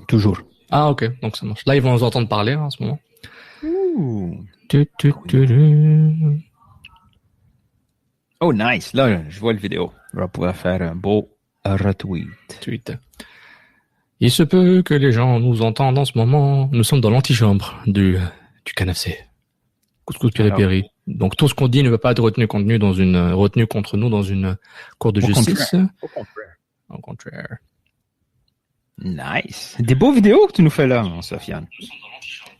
Toujours. Ah, ok, donc ça marche. Là, ils vont nous entendre parler en ce moment. Ouh. Oh, nice. Là, je vois le vidéo. On va pouvoir faire un beau retweet. Tweet. Il se peut que les gens nous entendent en ce moment. Nous sommes dans l'antichambre du CanFC. Couscous Piri-Piri. Donc tout ce qu'on dit ne va pas être retenu contre nous dans une cour de justice. Au contraire. Nice. Des beaux vidéos que tu nous fais là, Sofiane.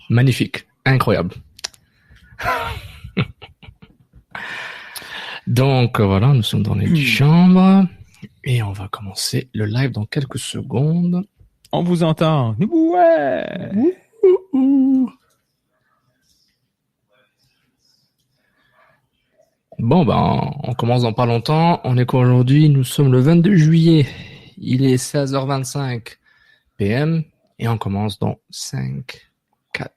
Magnifique. Incroyable. Donc voilà, nous sommes dans l'antichambre et on va commencer le live dans quelques secondes. On vous entend. Ouais. Bon, ben, on commence dans pas longtemps. On est quoi aujourd'hui? Nous sommes le 22 juillet. Il est 16h25 PM et on commence dans 5, 4,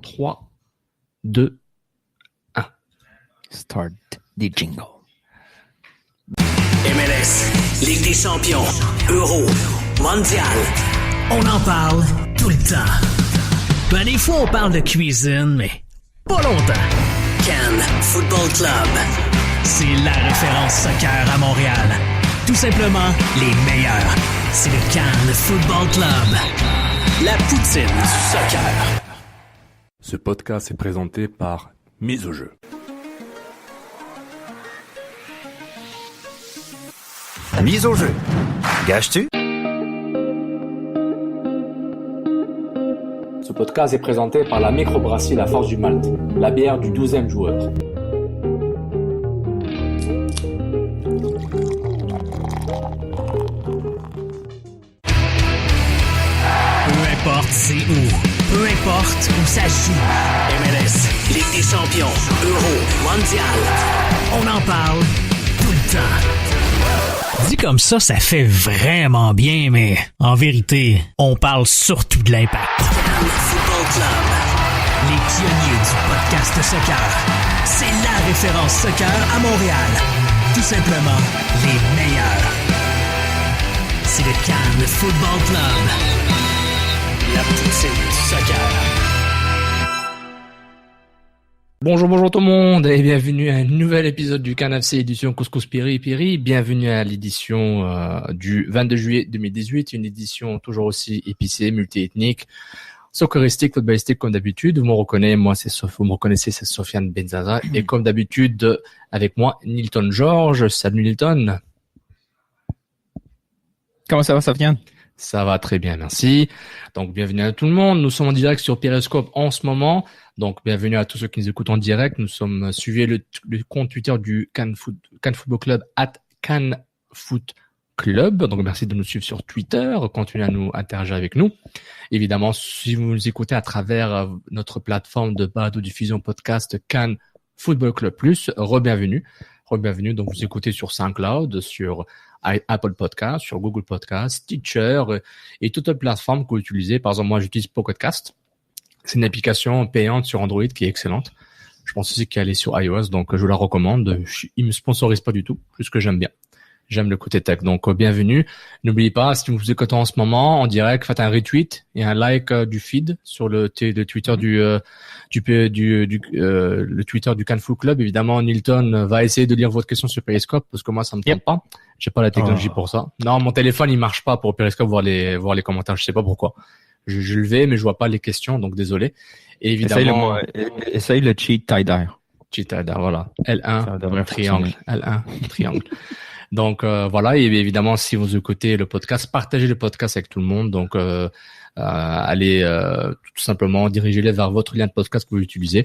3, 2, 1. Start the jingle. MLS, Ligue des champions, Euro, Mondial. On en parle tout le temps. Ben, des fois, on parle de cuisine, mais pas longtemps. Cannes Football Club. C'est la référence soccer à Montréal. Tout simplement les meilleurs. C'est le Cannes Football Club. La poutine du soccer. Ce podcast est présenté par Mise au jeu. Mise au jeu. Gages-tu? Ce podcast est présenté par la microbrasserie La Force du Malte, la bière du 12e joueur. Peu importe c'est où, peu importe où ça se joue. MLS, Ligue des champions, Euro, Mondial. On en parle tout le temps. Dit comme ça fait vraiment bien, mais en vérité, on parle surtout de l'impact. Cannes Football Club, les pionniers du podcast soccer. C'est la référence soccer à Montréal. Tout simplement les meilleurs. C'est le Cannes Football Club. La poutine du soccer. Bonjour tout le monde et bienvenue à un nouvel épisode du CanFC édition Couscous Piri-Piri. Bienvenue à l'édition du 22 juillet 2018, une édition toujours aussi épicée, multiethnique, socceristique, footballistique comme d'habitude. Vous me reconnaissez, c'est Sofiane Benzaza et comme d'habitude avec moi Nilton Georges. Salut Nilton. Comment ça va, Sofiane? Ça va très bien, merci. Donc, bienvenue à tout le monde. Nous sommes en direct sur Periscope en ce moment. Donc, bienvenue à tous ceux qui nous écoutent en direct. Nous sommes, suivez le compte Twitter du Cannes Football Club @CannesFootClub. Donc, merci de nous suivre sur Twitter. Continuez à nous interagir avec nous. Évidemment, si vous nous écoutez à travers notre plateforme de balado-diffusion podcast Cannes Football Club Plus, re-bienvenue. Donc, vous écoutez sur SoundCloud, sur Apple Podcast, sur Google Podcast, Stitcher et toute autre plateforme que vous utilisez. Par exemple, moi, j'utilise Pocketcast. C'est une application payante sur Android qui est excellente. Je pense aussi qu'elle est sur iOS, donc je vous la recommande. Il me sponsorise pas du tout, juste que j'aime bien. J'aime le côté tech, donc bienvenue. N'oubliez pas, si vous écoutez en ce moment en direct, faites un retweet et un like du feed sur le Twitter le Twitter du Cannes Football Club. Évidemment, Nilton va essayer de lire votre question sur Periscope parce que moi ça me tente pas. J'ai pas la technologie pour ça. Non, mon téléphone il marche pas pour Periscope voir les commentaires. Je sais pas pourquoi. Je le vais, mais je vois pas les questions, donc désolé. Et évidemment, essaye le cheat tie-dye. Cheat tie-dye, voilà. L1 triangle. L1 triangle. Donc voilà, et évidemment si vous écoutez le podcast, partagez le podcast avec tout le monde. Donc allez tout simplement dirigez-les vers votre lien de podcast que vous utilisez.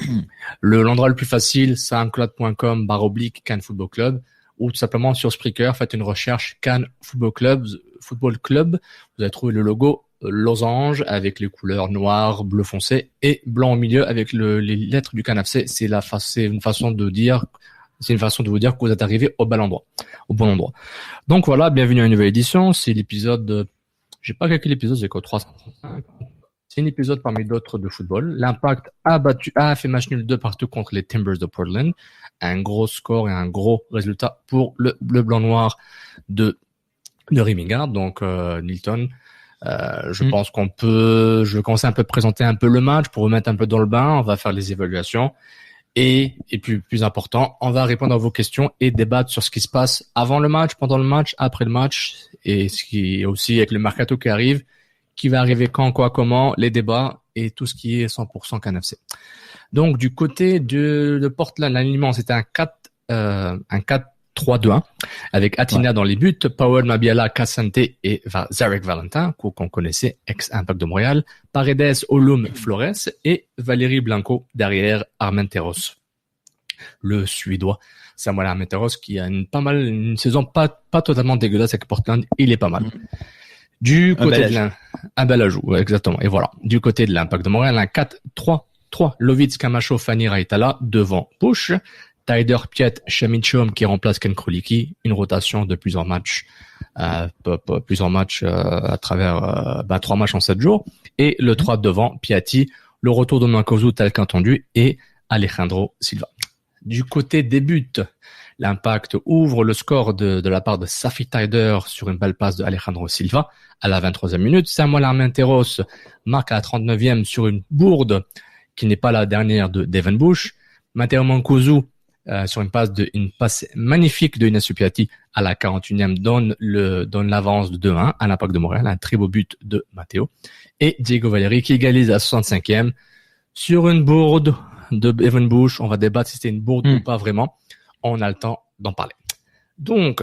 L'endroit le plus facile, soundcloud.com/Cannes Football Club ou tout simplement sur Spreaker, faites une recherche Cannes Football Club. Vous allez trouver le logo losange avec les couleurs noir, bleu foncé et blanc au milieu avec les lettres du CanFC. C'est une façon de vous dire que vous êtes arrivé au bon endroit. Donc voilà, bienvenue à une nouvelle édition. C'est l'épisode, j'ai pas calculé l'épisode, c'est quoi, 305. C'est un épisode parmi d'autres de football. L'Impact a fait match nul 2 partout contre les Timbers de Portland. Un gros score et un gros résultat pour le bleu blanc noir de Rimingard. Donc Nilton, Je pense je vais commencer un peu à présenter un peu le match pour vous mettre un peu dans le bain. On va faire les évaluations et puis plus important, on va répondre à vos questions et débattre sur ce qui se passe avant le match, pendant le match, après le match et ce qui est aussi avec le mercato qui arrive, qui va arriver quand, quoi, comment, les débats et tout ce qui est 100% KNFC. Donc du côté de Portland, l'alignement c'était un 4-3-2-1 avec Atina dans les buts, Powell, Mabiala, Cassante et Zarek Valentin, qu'on connaissait, ex-Impact de Montréal, Paredes, Olum, Flores et Valérie Blanco derrière Armenteros, le Suédois Samuel Armenteros qui a une saison pas totalement dégueulasse avec Portland, il est pas mal. Du côté de un bel ajout, ouais, exactement. Et voilà, du côté de l'Impact de Montréal, un 4-3-3, Lovitz, Camacho, Fanny, Raitala devant Push. Tyder, Piet, Shamichom qui remplace Ken Kroliki, une rotation de plusieurs matchs à travers 3 matchs en 7 jours, et le 3 devant Piatti, le retour de Mancosu tel qu'entendu, et Alejandro Silva. Du côté des buts, l'Impact ouvre le score de la part de Safi Tyder sur une belle passe de Alejandro Silva à la 23e minute. Samuel Armenteros marque à la 39e sur une bourde qui n'est pas la dernière de Devin Bush. Matteo Mancosu sur une passe magnifique de Inacio Piatti à la 41e donne l'avance de 2-1 à l'Impact de Montréal, un très beau but de Matteo. Et Diego Valeri qui égalise à 65e sur une bourde de Evan Bush. On va débattre si c'était une bourde ou pas vraiment. On a le temps d'en parler. Donc,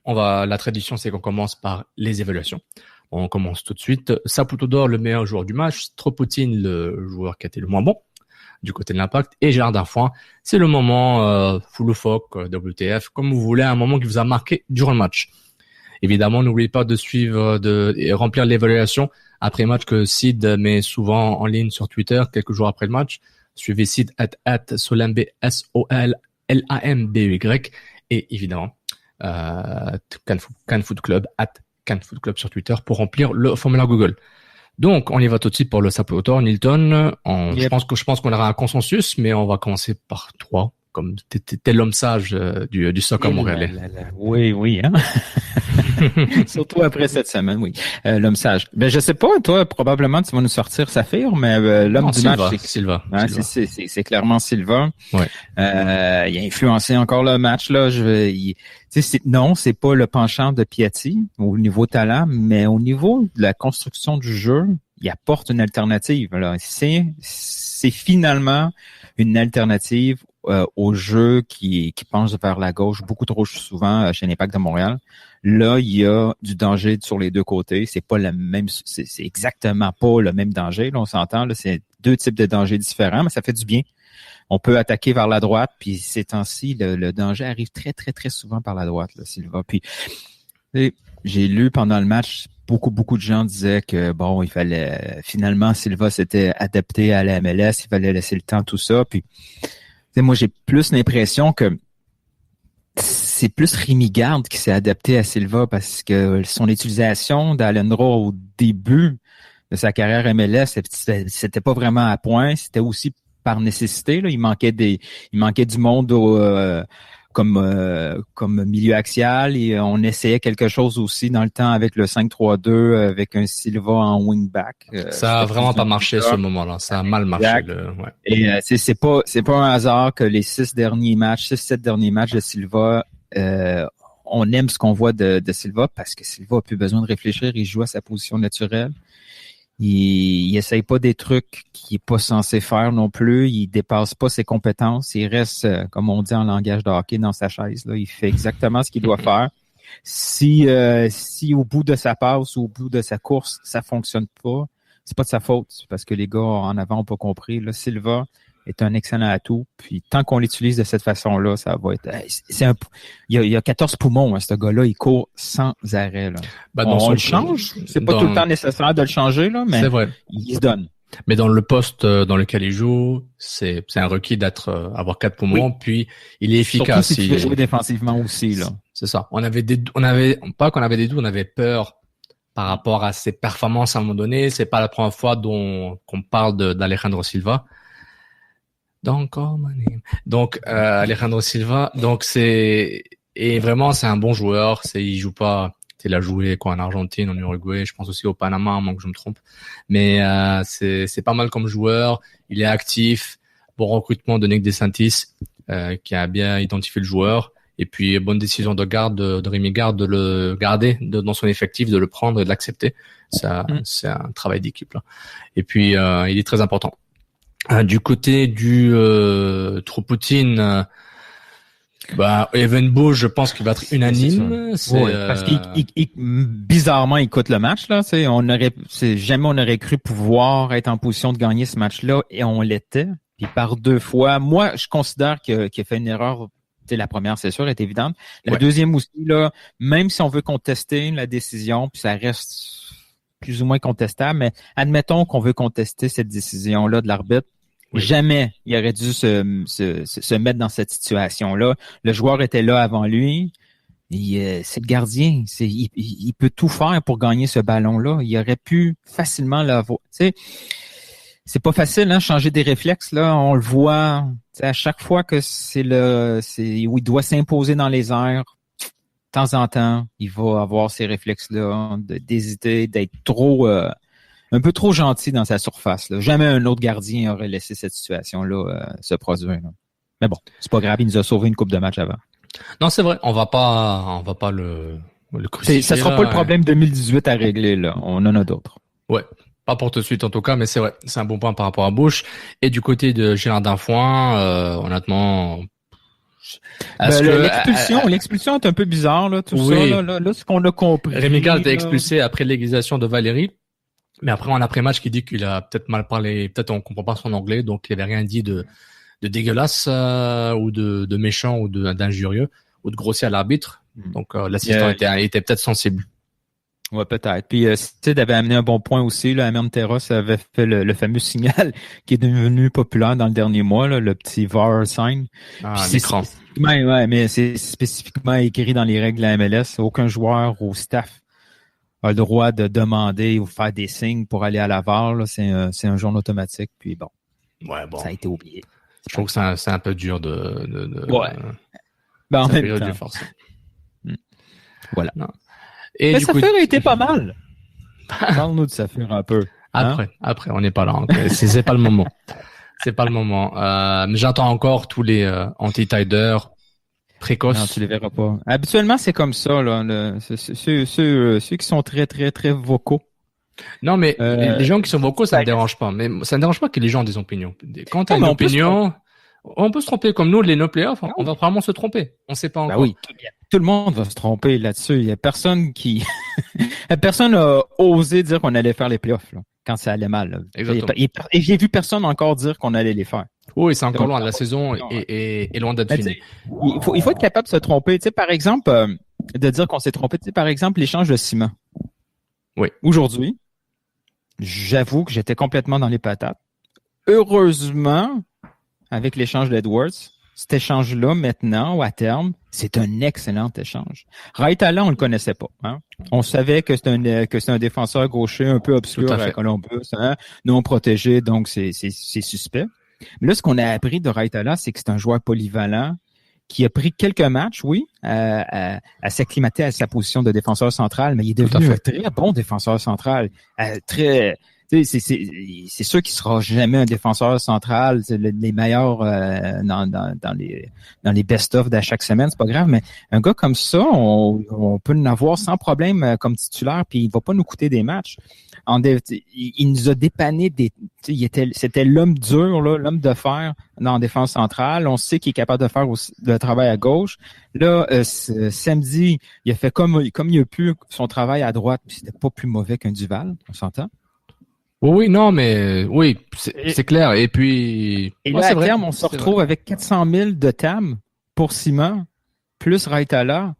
la tradition, c'est qu'on commence par les évaluations. On commence tout de suite. Saputo d'Or, le meilleur joueur du match. Stropoutine, le joueur qui a été le moins bon du côté de l'Impact. Et Gérard Darfoin, c'est le moment Fouloufoque, WTF, comme vous voulez, un moment qui vous a marqué durant le match. Évidemment, n'oubliez pas de suivre et remplir l'évaluation après match que Sid met souvent en ligne sur Twitter quelques jours après le match. Suivez Sid @Solambe, SOLAMBEY, et évidemment CanFoot Club @CanFoot Club sur Twitter pour remplir le formulaire Google. Donc on y va tout de suite pour le Saputo. Nilton, je pense qu'on aura un consensus, mais on va commencer par toi, comme t'es l'homme sage du soccer montréalais. Oui, hein. Surtout après cette semaine, oui. L'homme sage. Ben je sais pas, toi probablement tu vas nous sortir Saphir, mais l'homme du match c'est Silva. Hein, c'est clairement Silva. Ouais. Il a influencé encore le match là. C'est pas le penchant de Piatti au niveau talent, mais au niveau de la construction du jeu, il apporte une alternative. Là. C'est finalement une alternative au jeu qui penche vers la gauche beaucoup trop souvent chez l'Impact de Montréal. Là, il y a du danger sur les deux côtés. C'est pas le même, c'est exactement pas le même danger. Là, on s'entend. Là, c'est 2 types de dangers différents, mais ça fait du bien. On peut attaquer vers la droite, puis ces temps-ci, le danger arrive très, très, très souvent par la droite, là, Silva. Puis, j'ai lu pendant le match, beaucoup de gens disaient que, bon, il fallait, finalement, Silva s'était adapté à la MLS, il fallait laisser le temps, tout ça. Puis, moi, j'ai plus l'impression que c'est plus Rémi Garde qui s'est adapté à Silva parce que son utilisation d'Alendro au début de sa carrière MLS, c'était pas vraiment à point, c'était aussi par nécessité. Là. Il manquait du monde comme milieu axial et on essayait quelque chose aussi dans le temps avec le 5-3-2 avec un Silva en wingback. Ça a vraiment pas marché ce moment-là. Ça a mal marché. Ouais. Et c'est pas un hasard que les 7 derniers matchs de Silva, on aime ce qu'on voit de Silva parce que Silva a plus besoin de réfléchir, il joue à sa position naturelle. Il essaye pas des trucs qu'il est pas censé faire non plus. Il dépasse pas ses compétences. Il reste, comme on dit en langage de hockey, dans sa chaise. Là, il fait exactement ce qu'il doit faire. Si au bout de sa passe ou au bout de sa course, ça fonctionne pas, c'est pas de sa faute. C'est parce que les gars en avant ont pas compris. Là, Silva est un excellent atout. Puis tant qu'on l'utilise de cette façon-là, ça va être. Il y a 14 poumons, hein, ce gars-là, il court sans arrêt. Là. On le change. C'est pas tout le temps nécessaire de le changer, là, mais il se donne. Mais dans le poste dans lequel il joue, c'est un requis avoir 4 poumons, puis il est efficace. Surtout si tu veux jouer défensivement aussi, là. C'est ça. On avait des doutes, on avait peur par rapport à ses performances à un moment donné. C'est pas la première fois qu'on parle d'Alejandro Silva. Donc, Alejandro Silva, donc c'est un bon joueur, il joue pas il a joué en Argentine, en Uruguay, je pense aussi au Panama, à moins que je me trompe. Mais c'est pas mal comme joueur. Il est actif. Bon recrutement de Nick DeSantis, qui a bien identifié le joueur. Et puis bonne décision de Rémi Garde de le garder dans son effectif, de le prendre et de l'accepter. Ça, c'est un travail d'équipe là. Et puis il est très important. Du côté du Troupoutine, Evenbo, je pense qu'il va être unanime. Parce qu'il bizarrement il coûte le match là. Jamais on aurait cru pouvoir être en position de gagner ce match-là et on l'était. Puis par 2 fois, moi je considère qu'il a fait une erreur. La première, c'est sûr, est évidente. La deuxième aussi, là, même si on veut contester la décision, puis ça reste plus ou moins contestable, mais admettons qu'on veut contester cette décision-là de l'arbitre, jamais il aurait dû se mettre dans cette situation-là. Le joueur était là avant lui. C'est le gardien. Il peut tout faire pour gagner ce ballon-là. Il aurait pu facilement l'avoir. Tu sais, c'est pas facile, hein, changer des réflexes, là. On le voit, à chaque fois que où il doit s'imposer dans les airs, de temps en temps, il va avoir ces réflexes-là, d'hésiter, d'être un peu trop gentil dans sa surface, là. Jamais un autre gardien aurait laissé cette situation-là, se produire, là. Mais bon, c'est pas grave, il nous a sauvé une coupe de match avant. Non, c'est vrai, on va pas le crucifier. Ça sera pas le problème 2018 à régler, là. On en a d'autres. Ouais. Pas pour tout de suite en tout cas, mais c'est vrai, c'est un bon point par rapport à Bush. Et du côté de Gérard Danfoin, honnêtement, l'expulsion est un peu bizarre là, tout ça là, ce qu'on a compris. Rémi Garde était expulsé après l'égalisation de Valérie, mais après en après-match qui dit qu'il a peut-être mal parlé, peut-être on comprend pas son anglais, donc il avait rien dit de dégueulasse ou de méchant ou d'injurieux ou de grossier à l'arbitre. Donc l'assistant était peut-être sensible. Ouais, peut-être. Puis Sid avait amené un bon point aussi. Là, Amern Terrace avait fait le fameux signal qui est devenu populaire dans le dernier mois, là, le petit VAR sign. L'écran. Ouais, mais c'est spécifiquement écrit dans les règles de la MLS. Aucun joueur ou staff a le droit de demander ou faire des signes pour aller à la VAR. Là. C'est un jaune automatique. Puis bon, ça a été oublié. Je trouve que c'est un peu dur de en même temps. Voilà. Non. Mais Saphir a été pas mal. Parle-nous de Saphir un peu. Après, on n'est pas là. C'est pas le moment. C'est pas le moment. Mais j'entends encore tous les anti-tiders précoces. Non, tu les verras pas. Habituellement, c'est comme ça, là. Ceux qui sont très, très, très vocaux. Non, mais les gens qui sont vocaux, ça ne dérange pas. Mais ça ne dérange pas que les gens aient des opinions. Quand tu as une opinion, on peut se tromper. Comme nous, les no playoffs, on va probablement se tromper. On ne sait pas encore. Oui, tout le monde va se tromper là-dessus. Il y a personne personne a osé dire qu'on allait faire les playoffs, là, quand ça allait mal. Là. Exactement. Et j'ai vu personne encore dire qu'on allait les faire. Oui, c'est encore loin. La saison est loin d'être finie. Il faut être capable de se tromper. Tu sais, par exemple, de dire qu'on s'est trompé. Tu sais, par exemple, l'échange de ciment. Oui. Aujourd'hui, j'avoue que j'étais complètement dans les patates. Heureusement, avec l'échange d'Edwards, cet échange-là, maintenant, ou à terme, c'est un excellent échange. Raitala, on le connaissait pas. Hein? On savait que c'est un défenseur gaucher un peu obscur à Columbus, hein? Non protégé, donc c'est suspect. Mais là, ce qu'on a appris de Raitala, c'est que c'est un joueur polyvalent qui a pris quelques matchs, oui, à s'acclimater à sa position de défenseur central, mais il est devenu un très bon défenseur central, très... C'est sûr qu'il sera jamais un défenseur central, les meilleurs dans les best-of de chaque semaine, c'est pas grave, mais un gars comme ça, on peut l'avoir sans problème comme titulaire, puis il va pas nous coûter des matchs. Il nous a dépanné c'était l'homme dur, là, l'homme de fer en défense centrale. On sait qu'il est capable de faire aussi le travail à gauche. Là, samedi, il a fait comme il a pu son travail à droite, puis c'était pas plus mauvais qu'un Duval, on s'entend? Oui, non, mais oui, c'est clair. Et puis, là, à terme, on se retrouve avec 400 000 de TAM pour Simon, plus Raitala.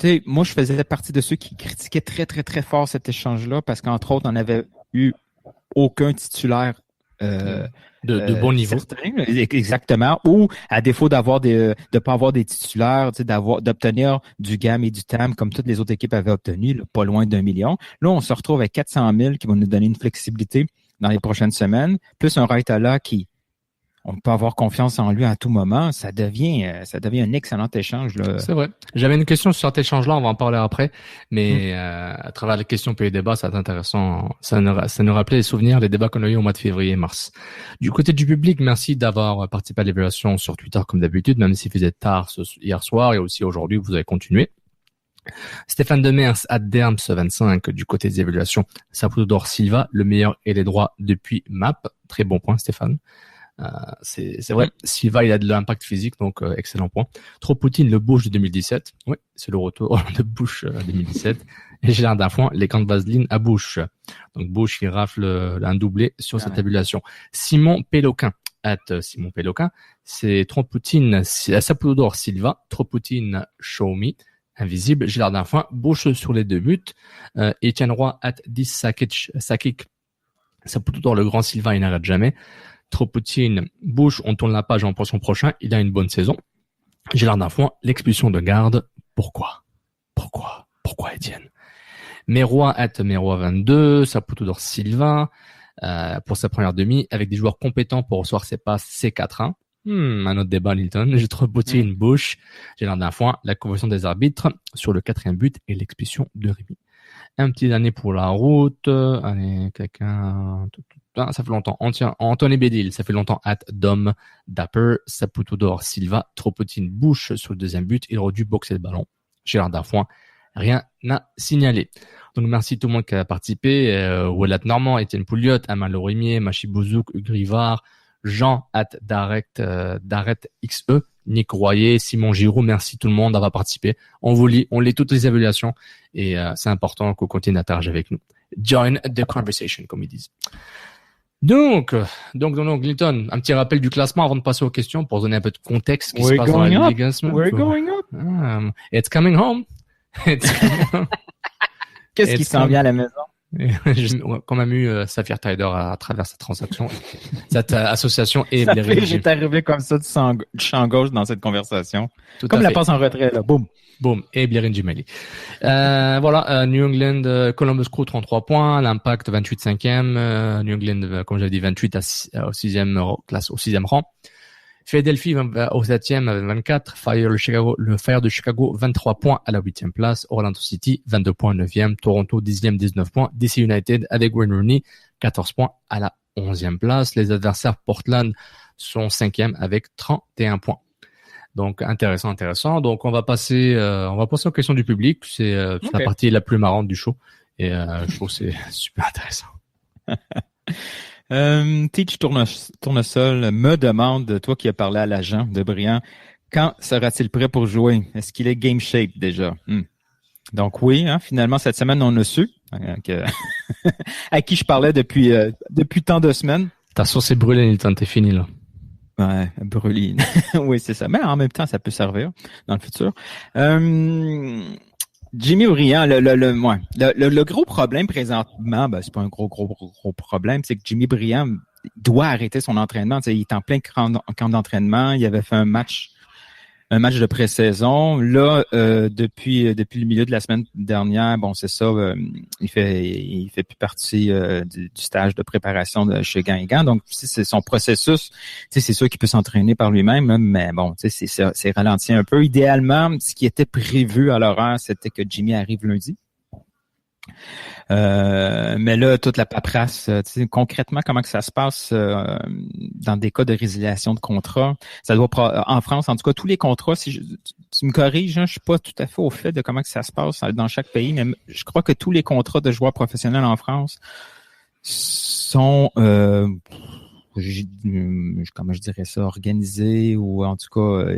Tu sais, moi, je faisais partie de ceux qui critiquaient très, très, très fort cet échange-là parce qu'entre autres, on n'avait eu aucun titulaire de bon niveau. Certain, exactement. Ou à défaut de pas avoir des titulaires, d'obtenir du GAM et du TAM comme toutes les autres équipes avaient obtenu, là, pas loin d'1 million. Là, on se retrouve avec 400 000 qui vont nous donner une flexibilité dans les prochaines semaines, plus un Raitala qui, on peut avoir confiance en lui à tout moment. Ça devient un excellent échange, là. C'est vrai. J'avais une question sur cet échange-là, on va en parler après. Mais à travers les questions et les débats, c'est intéressant. Ça nous rappelait les souvenirs des débats qu'on a eu au mois de février et mars. Du côté du public, merci d'avoir participé à l'évaluation sur Twitter comme d'habitude, même s'il faisait tard hier soir et aussi aujourd'hui, vous avez continué. Stéphane Demers, @derms25 du côté des évaluations. Sapodor Silva, le meilleur et les droits depuis MAP. Très bon point, Stéphane. C'est vrai. Silva, il a de l'impact physique, donc excellent point. Tropoutine, le Bush de 2017. Oui, c'est le retour de Bush 2017. Et Gérard Dafoin, les camps de vaseline à Bush. Donc Bush, il rafle un doublé sur cette tabulation. Simon Péloquin, Simon Péloquin, c'est Tropoutine, Sapodor Silva, Tropoutine Show Me. Invisible, Gérard Dafoin, Bush sur les 2 buts, Etienne Roy, @10Sakic, Sapodor, le grand Silva, il n'arrête jamais. Tropoutine, Bush, on tourne la page en pension prochain, il a une bonne saison. Gérard Dafoin, l'expulsion de garde, pourquoi Etienne? Meroy, @Meroy22, Sapodor Silva, pour sa première demi, avec des joueurs compétents pour recevoir ses passes, C4-1. Un autre débat, Linton. J'ai Tropoutine, Bush, Gérard Dafoin, la conversion des arbitres sur le 4e but et l'expulsion de Rémi. Un petit dernier pour la route. Allez, quelqu'un... Ça fait longtemps. Anthony Bédil, ça fait longtemps. @Dom, Dapper, Sapodor Silva, Tropoutine, Bush sur le 2e but. Il aurait dû boxer le ballon. Gérard Dafoin, rien à signaler. Donc merci tout le monde qui a participé. Wallet Normand, Étienne Pouliot, Amal Lorimier, Machi Bouzouk, Grivard, Jean @Darect XE, Nick Royer, Simon Giroud, merci tout le monde d'avoir participé. On vous lit, on lit toutes les évaluations et c'est important qu'on continue d'interagir avec nous. Join the conversation, comme ils disent. Donc, Linton, un petit rappel du classement avant de passer aux questions pour donner un peu de contexte qui se passe dans la Ligue. We're going up. It's coming home. Qu'est-ce qui s'en vient à la maison? J'ai quand même eu Saphir Tider à travers cette transaction, cette association et Blair Ring. J'étais arrivé comme ça du champ gauche dans cette conversation. Comme la passe en retrait, là. Boum. Et Blair Ring. Voilà, New England, Columbus Crew 33 points, l'Impact 28 5e, New England, comme j'avais dit, 28 au 6e classe, au 6e rang. Philadelphie au 7e avec 24, le Fire de Chicago 23 points à la 8e place, Orlando City 22 points 9e, Toronto 10e 19 points, DC United avec Wayne Rooney 14 points à la 11e place. Les adversaires Portland sont 5e avec 31 points. Donc intéressant. Donc on va passer aux questions du public. C'est la partie la plus marrante du show et je trouve que c'est super intéressant. Teach Tournesol me demande, toi qui as parlé à l'agent de Briand, quand sera-t-il prêt pour jouer? Est-ce qu'il est game shape déjà? Donc oui, finalement cette semaine on a su à qui je parlais depuis tant de semaines. Ta sauce est brûlée, Nilton, t'es fini là. Ouais, brûlée. Oui, c'est ça. Mais en même temps, ça peut servir dans le futur. Jimmy Briand, le gros problème présentement, c'est pas un gros problème, c'est que Jimmy Briand doit arrêter son entraînement. Il est en plein camp d'entraînement. Il avait fait un match de pré-saison. Là, depuis le milieu de la semaine dernière, c'est ça, il fait plus partie du stage de préparation de chez Guingamp. Donc, c'est son processus. C'est sûr qu'il peut s'entraîner par lui-même, là, mais c'est ralenti un peu. Idéalement, ce qui était prévu à l'horaire, c'était que Jimmy arrive lundi. Mais là, toute la paperasse, concrètement, comment que ça se passe dans des cas de résiliation de contrat? Ça doit en France, en tout cas, tous les contrats, si tu me corriges, je suis pas tout à fait au fait de comment que ça se passe dans chaque pays, mais je crois que tous les contrats de joueurs professionnels en France sont comment je dirais ça, organisés ou en tout cas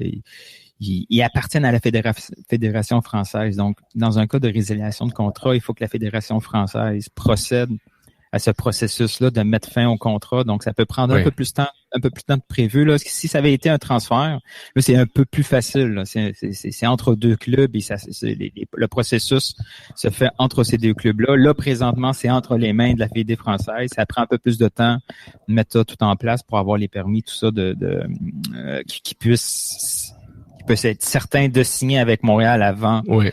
ils appartiennent à la Fédération française. Donc, dans un cas de résiliation de contrat, il faut que la Fédération française procède à ce processus-là de mettre fin au contrat. Donc, ça peut prendre un peu plus de temps de prévu. Là. Si ça avait été un transfert, là, c'est un peu plus facile. Là. C'est entre deux clubs et le processus se fait entre ces deux clubs-là. Là, présentement, c'est entre les mains de la Fédé française. Ça prend un peu plus de temps de mettre ça tout en place pour avoir les permis, tout ça, qui puisse être certain de signer avec Montréal avant. Oui.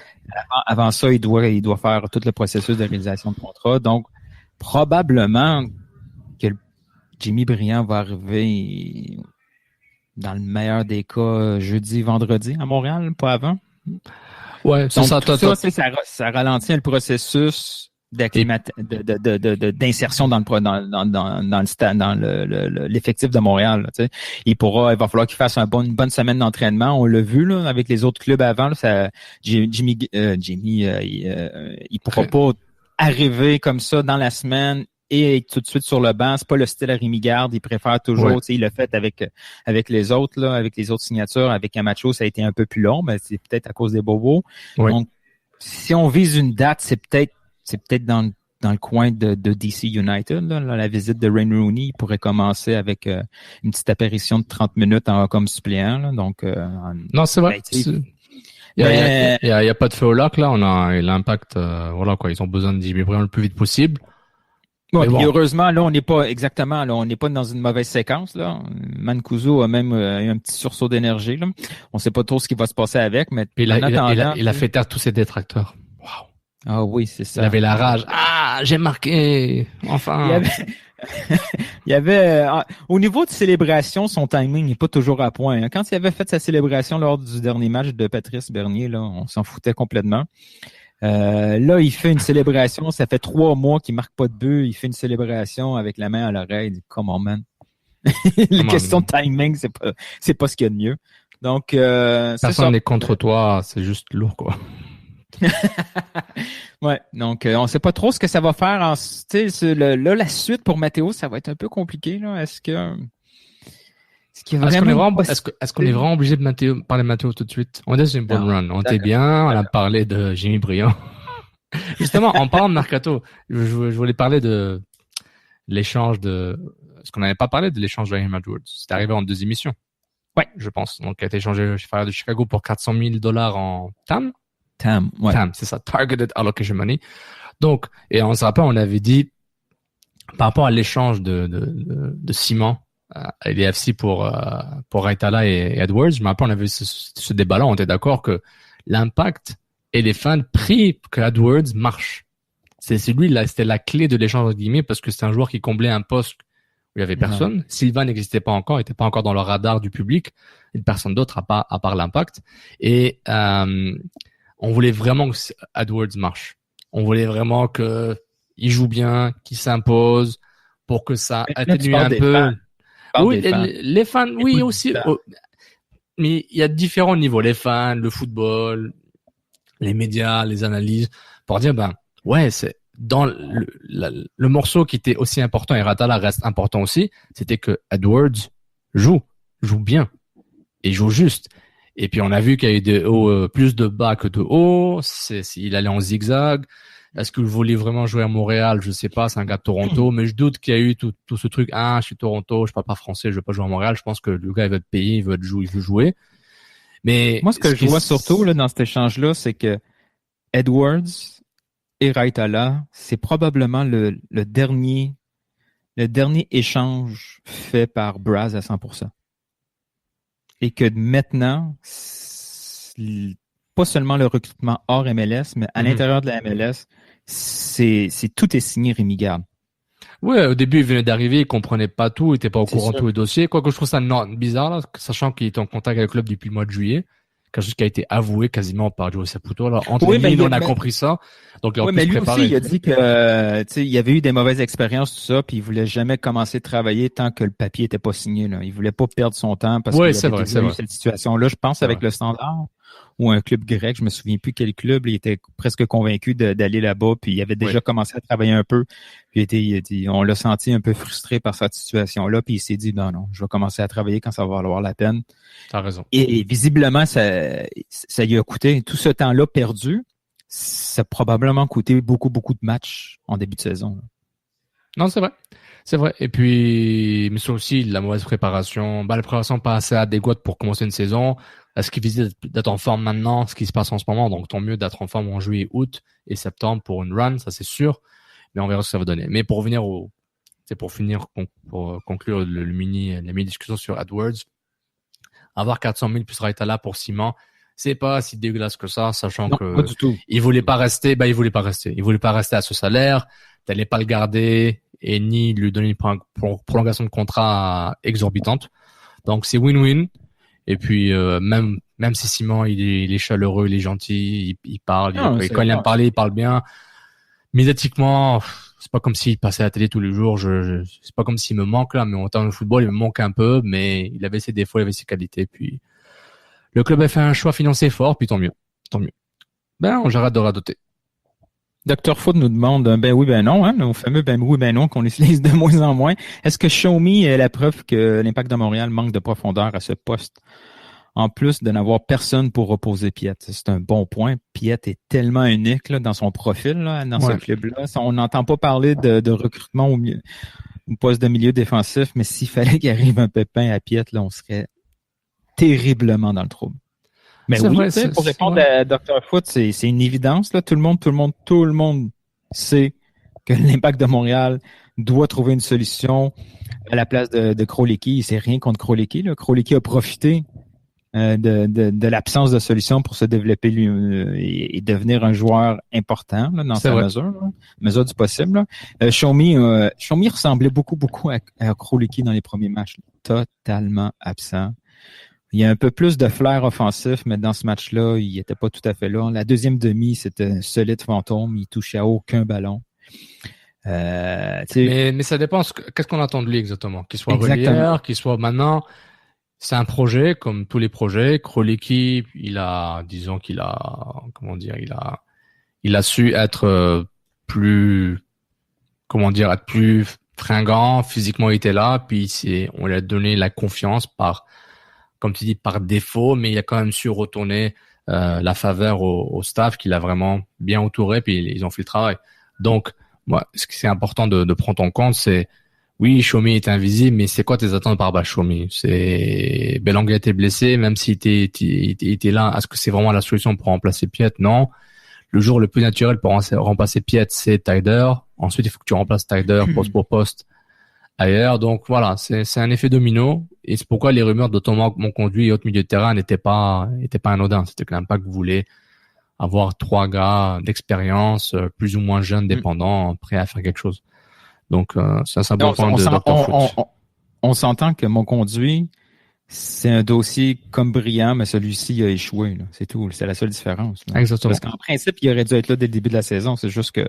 Avant ça, il doit faire tout le processus de réalisation de contrat. Donc, probablement que Jimmy Briand va arriver dans le meilleur des cas, jeudi, vendredi à Montréal, pas avant. Ouais, c'est ça. Ça ralentit le processus d'insertion dans le stade, dans l'effectif de Montréal. Là, il va falloir qu'il fasse une bonne semaine d'entraînement. On l'a vu là avec les autres clubs avant. Là, Jimmy, il pourra pas arriver comme ça dans la semaine et être tout de suite sur le banc. C'est pas le style à Rémi Garde. Il préfère toujours. Il l'a fait avec les autres là, avec les autres signatures. Avec Camacho, ça a été un peu plus long, mais c'est peut-être à cause des bobos. Ouais. Donc, si on vise une date, c'est peut-être dans le coin de DC United, là, la visite de Wayne Rooney pourrait commencer avec une petite apparition de 30 minutes comme suppléant. Là, donc, non, c'est vrai. Il y a pas de feu au lac, là. On a l'impact, voilà, quoi. Ils ont besoin de Jimmy Bryant le plus vite possible. Ouais, bon. Heureusement, là, on n'est pas dans une mauvaise séquence, là. Mancuso a même eu un petit sursaut d'énergie, là. On sait pas trop ce qui va se passer avec, mais il a fait taire tous ses détracteurs. Wow. Ah oui, c'est ça. Il avait la rage. Ah, j'ai marqué. Enfin. Il y avait au niveau de célébration, son timing n'est pas toujours à point. Hein. Quand il avait fait sa célébration lors du dernier match de Patrice Bernier, là, on s'en foutait complètement. Là, il fait une célébration. Ça fait 3 mois qu'il marque pas de but. Il fait une célébration avec la main à l'oreille. Il dit, come on, man. La question de timing, c'est pas ce qu'il y a de mieux. Donc, personne n'est contre toi. C'est juste lourd, quoi. Ouais, donc on sait pas trop ce que ça va faire. La suite pour Matteo, ça va être un peu compliqué. Là. Est-ce qu'on est vraiment obligé de parler de Matteo tout de suite? On est sur une bonne run. On était bien. On a parlé de Jimmy Bryant. Justement, en parlant de mercato, je voulais parler de l'échange ce qu'on n'avait pas parlé de l'échange de Raheem Edwards. C'est arrivé en 2 émissions. Ouais, je pense. Donc, il a été échangé chez Fire de Chicago pour $400,000 en TAM. TAM, c'est ça, Targeted Allocation Money. Donc, et on se rappelle, on avait dit, par rapport à l'échange de ciment à LAFC pour Raitala et Edwards, je me rappelle, on avait ce débat-là, on était d'accord que l'impact et les fans prient que Edwards marche. C'est lui, là, c'était la clé de l'échange, entre guillemets, parce que c'est un joueur qui comblait un poste où il y avait personne. Sylvain n'existait pas encore, était pas encore dans le radar du public, et personne d'autre à part l'impact. Et, on voulait vraiment que Edwards marche. On voulait vraiment que il joue bien, qu'il s'impose, pour que ça atténue un peu. Oui, les fans, oui aussi. Mais il y a différents niveaux. Les fans, le football, les médias, les analyses, pour dire c'est dans le morceau qui était aussi important et Raitala reste important aussi, c'était que Edwards joue bien et joue juste. Et puis on a vu qu'il y a eu plus de bas que de hauts. Il allait en zigzag. Est-ce qu'il voulait vraiment jouer à Montréal? Je sais pas. C'est un gars de Toronto, mais je doute qu'il y a eu tout ce truc. Ah, je suis Toronto, je parle pas français, je veux pas jouer à Montréal. Je pense que le gars il veut être payé, il veut jouer. Mais moi, ce que je vois surtout là dans cet échange-là, c'est que Edwards et Raitala, c'est probablement le dernier échange fait par Braz à 100%. Et que maintenant, pas seulement le recrutement hors MLS, mais à l'intérieur de la MLS, tout est signé Rémi Garde. Ouais, au début, il venait d'arriver, il comprenait pas tout, il était pas au courant de tous les dossiers. Quoique je trouve ça bizarre, là, sachant qu'il était en contact avec le club depuis le mois de juillet. Quelque chose qui a été avoué quasiment par Joe Saputo, là. Entre lignes, on a compris ça. Donc, mais lui aussi, il a dit que, il y avait eu des mauvaises expériences, tout ça, puis il voulait jamais commencer de travailler tant que le papier était pas signé, là. Il voulait pas perdre son temps parce qu'il avait eu cette situation-là. Je pense avec le Standard ou un club grec, je me souviens plus quel club, il était presque convaincu d'aller là-bas, puis il avait déjà commencé à travailler un peu. Puis on l'a senti un peu frustré par cette situation-là, puis il s'est dit non, je vais commencer à travailler quand ça va valoir la peine. T'as raison. Et visiblement, ça lui a coûté tout ce temps-là perdu. Ça a probablement coûté beaucoup de matchs en début de saison. Non, c'est vrai. C'est vrai. Et puis, mais c'est aussi la mauvaise préparation. La préparation pas assez adéquate pour commencer une saison. Est-ce qu'il visait d'être en forme maintenant, ce qui se passe en ce moment? Donc, tant mieux d'être en forme en juillet, août et septembre pour une run, ça c'est sûr. Mais on verra ce que ça va donner. Mais pour revenir pour conclure la mini-discussion sur AdWords, avoir 400 000 plus Raitala pour Ciment, c'est pas si dégueulasse que ça, sachant que pas du tout. Il voulait pas rester. Il voulait pas rester à ce salaire. T'allais pas le garder et ni lui donner une prolongation de contrat exorbitante. Donc c'est win-win. Et puis même si Simon il est chaleureux, il est gentil, il parle, quand il aime parler, il parle bien. Médiatiquement, c'est pas comme s'il passait à la télé tous les jours. C'est pas comme s'il me manque là, mais autant le football, il me manque un peu, mais il avait ses défauts, il avait ses qualités. Puis le club a fait un choix financier fort, puis tant mieux. J'arrête de radoter. Dr. Foot nous demande ben oui, ben non, nos fameux ben oui, ben non qu'on utilise de moins en moins. Est-ce que Show Me est la preuve que l'Impact de Montréal manque de profondeur à ce poste? En plus de n'avoir personne pour opposer Piet. C'est un bon point. Piet est tellement unique là, dans son profil, là, dans ce club-là. On n'entend pas parler de recrutement au poste de milieu défensif, mais s'il fallait qu'il arrive un pépin à Piet, là, on serait terriblement dans le trouble. Mais oui, vrai, pour répondre à Dr. Foot, c'est une évidence. Là. Tout le monde sait que l'Impact de Montréal doit trouver une solution à la place de Krolicki. C'est rien contre Krolicki. Krolicki a profité de l'absence de solution pour se développer lui et devenir un joueur important là, dans sa mesure du possible. Show Me ressemblait beaucoup à Krolicki dans les premiers matchs. Totalement absent. Il y a un peu plus de flair offensif, mais dans ce match-là, il n'était pas tout à fait là. La deuxième demi, c'était un solide fantôme. Il touchait à aucun ballon. Mais ça dépend. Qu'est-ce qu'on attend de lui exactement? Qu'il soit relieur, qu'il soit maintenant. C'est un projet comme tous les projets. Krolicki, il a su être plus fringant. Physiquement, il était là. Puis on lui a donné la confiance comme tu dis, par défaut, mais il a quand même su retourner la faveur au staff qu'il a vraiment bien entouré, puis ils ont fait le travail. Donc, moi, ce qui est important de prendre en compte, c'est oui, Show Me est invisible, mais c'est quoi tes attentes par Show Me? C'est Belanga était blessé, même s'il était là, est-ce que c'est vraiment la solution pour remplacer Piet? Non. Le jour le plus naturel pour remplacer Piet, c'est Taider. Ensuite, il faut que tu remplaces Taider poste pour poste ailleurs. Donc voilà, c'est un effet domino et c'est pourquoi les rumeurs de Thomas Monconduit et autres milieux de terrain n'étaient pas anodins. C'était que l'Impact voulait avoir 3 gars d'expérience, plus ou moins jeunes, dépendants, prêts à faire quelque chose. Donc c'est un bon point de Dr. Foot. On s'entend que Monconduit, c'est un dossier comme brillant, mais celui-ci a échoué. Là. C'est tout. C'est la seule différence. Là. Exactement. Parce qu'en principe, il aurait dû être là dès le début de la saison. C'est juste que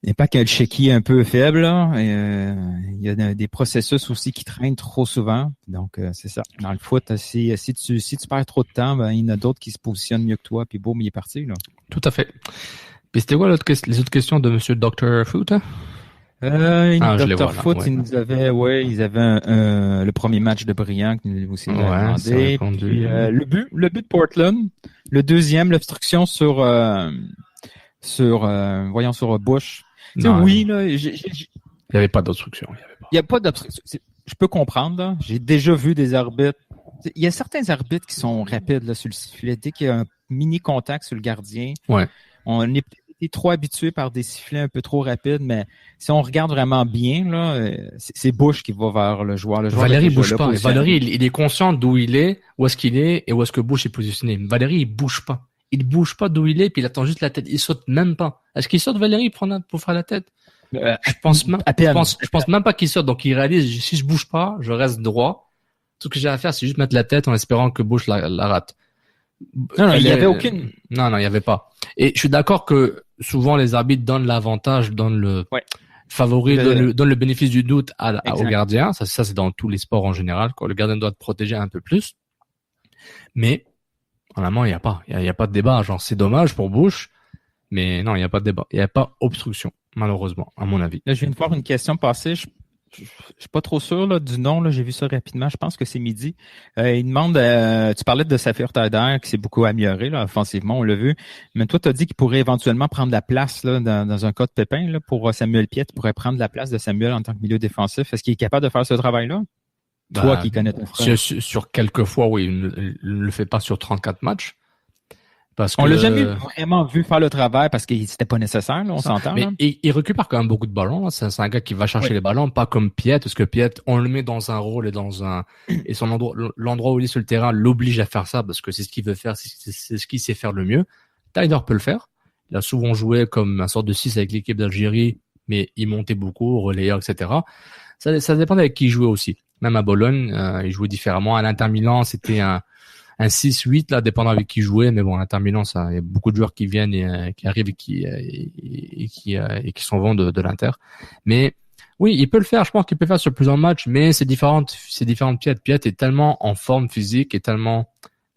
l'Impact a le chéquier un peu faible. Il y a des processus aussi qui traînent trop souvent. Donc, c'est ça. Dans le foot, si tu perds trop de temps, il y en a d'autres qui se positionnent mieux que toi, puis boum, il est parti. Là. Tout à fait. Puis c'était quoi les autres questions de Monsieur Dr. Foot? Dr. Foot, ils nous avaient, ils avaient le premier match de Briand qui nous aussi demandé. Puis, le but de Portland. Le deuxième, l'obstruction sur Bush. Oui, là, il n'y avait pas d'obstruction. Il n'y a pas d'obstruction. Je peux comprendre, là. J'ai déjà vu des arbitres. Il y a certains arbitres qui sont rapides, là, sur le sifflet. Dès qu'il y a un mini contact sur le gardien. Ouais. On est peut-être trop habitué par des sifflets un peu trop rapides, mais si on regarde vraiment bien, là, c'est Bush qui va vers le joueur. Valérie bouge pas. Valérie, il est conscient d'où il est, où est-ce qu'il est et où est-ce que Bush est positionné. Valérie, il bouge pas. Il bouge pas d'où il est, puis il attend juste la tête. Il saute même pas. Est-ce qu'il saute, Valérie, pour faire la tête? Je pense même pas qu'il saute. Donc, il réalise, si je bouge pas, je reste droit. Tout ce que j'ai à faire, c'est juste mettre la tête en espérant que Bush la rate. Non, il y avait aucune. Non, il y avait pas. Et je suis d'accord que souvent les arbitres donnent l'avantage, donnent le favori, donnent le bénéfice du doute au gardien. Ça, c'est dans tous les sports en général. Quand le gardien doit te protéger un peu plus. Mais, normalement, il n'y a pas. Il y a pas de débat. Genre, c'est dommage pour Bush. Mais non, il n'y a pas de débat. Il n'y a pas obstruction, malheureusement, à mon avis. Là, je viens de voir une question passer. Je suis pas trop sûr là, du nom. Là, j'ai vu ça rapidement. Je pense que c'est midi. Il demande, tu parlais de Saphir Taider qui s'est beaucoup amélioré là, offensivement, on l'a vu. Mais toi, tu as dit qu'il pourrait éventuellement prendre la place là, dans un cas de pépin là, pour Samuel Piet. Il pourrait prendre la place de Samuel en tant que milieu défensif. Est-ce qu'il est capable de faire ce travail-là? Toi qui connais ton frère. Sur quelques fois, oui. Il ne le fait pas sur 34 matchs. On l'a jamais vraiment vu faire le travail parce que c'était pas nécessaire, là, on s'entend. Mais il récupère quand même beaucoup de ballons. C'est un gars qui va chercher les ballons, pas comme Piet, parce que Piet, on le met dans un rôle et son l'endroit où il est sur le terrain l'oblige à faire ça parce que c'est ce qu'il veut faire, c'est ce qu'il sait faire le mieux. Taider peut le faire. Il a souvent joué comme un sorte de 6 avec l'équipe d'Algérie, mais il montait beaucoup, relayeur, etc. Ça dépend avec qui il jouait aussi. Même à Bologne, il jouait différemment. À l'Inter Milan, c'était un 6-8 là, dépendant avec qui jouait. Mais bon, à l'Inter Milan, ça, il y a beaucoup de joueurs qui viennent et qui arrivent et qui s'en vont de l'Inter. Mais oui, il peut le faire. Je pense qu'il peut le faire sur plusieurs matchs, mais c'est différentes Piat. Piat est tellement en forme physique et tellement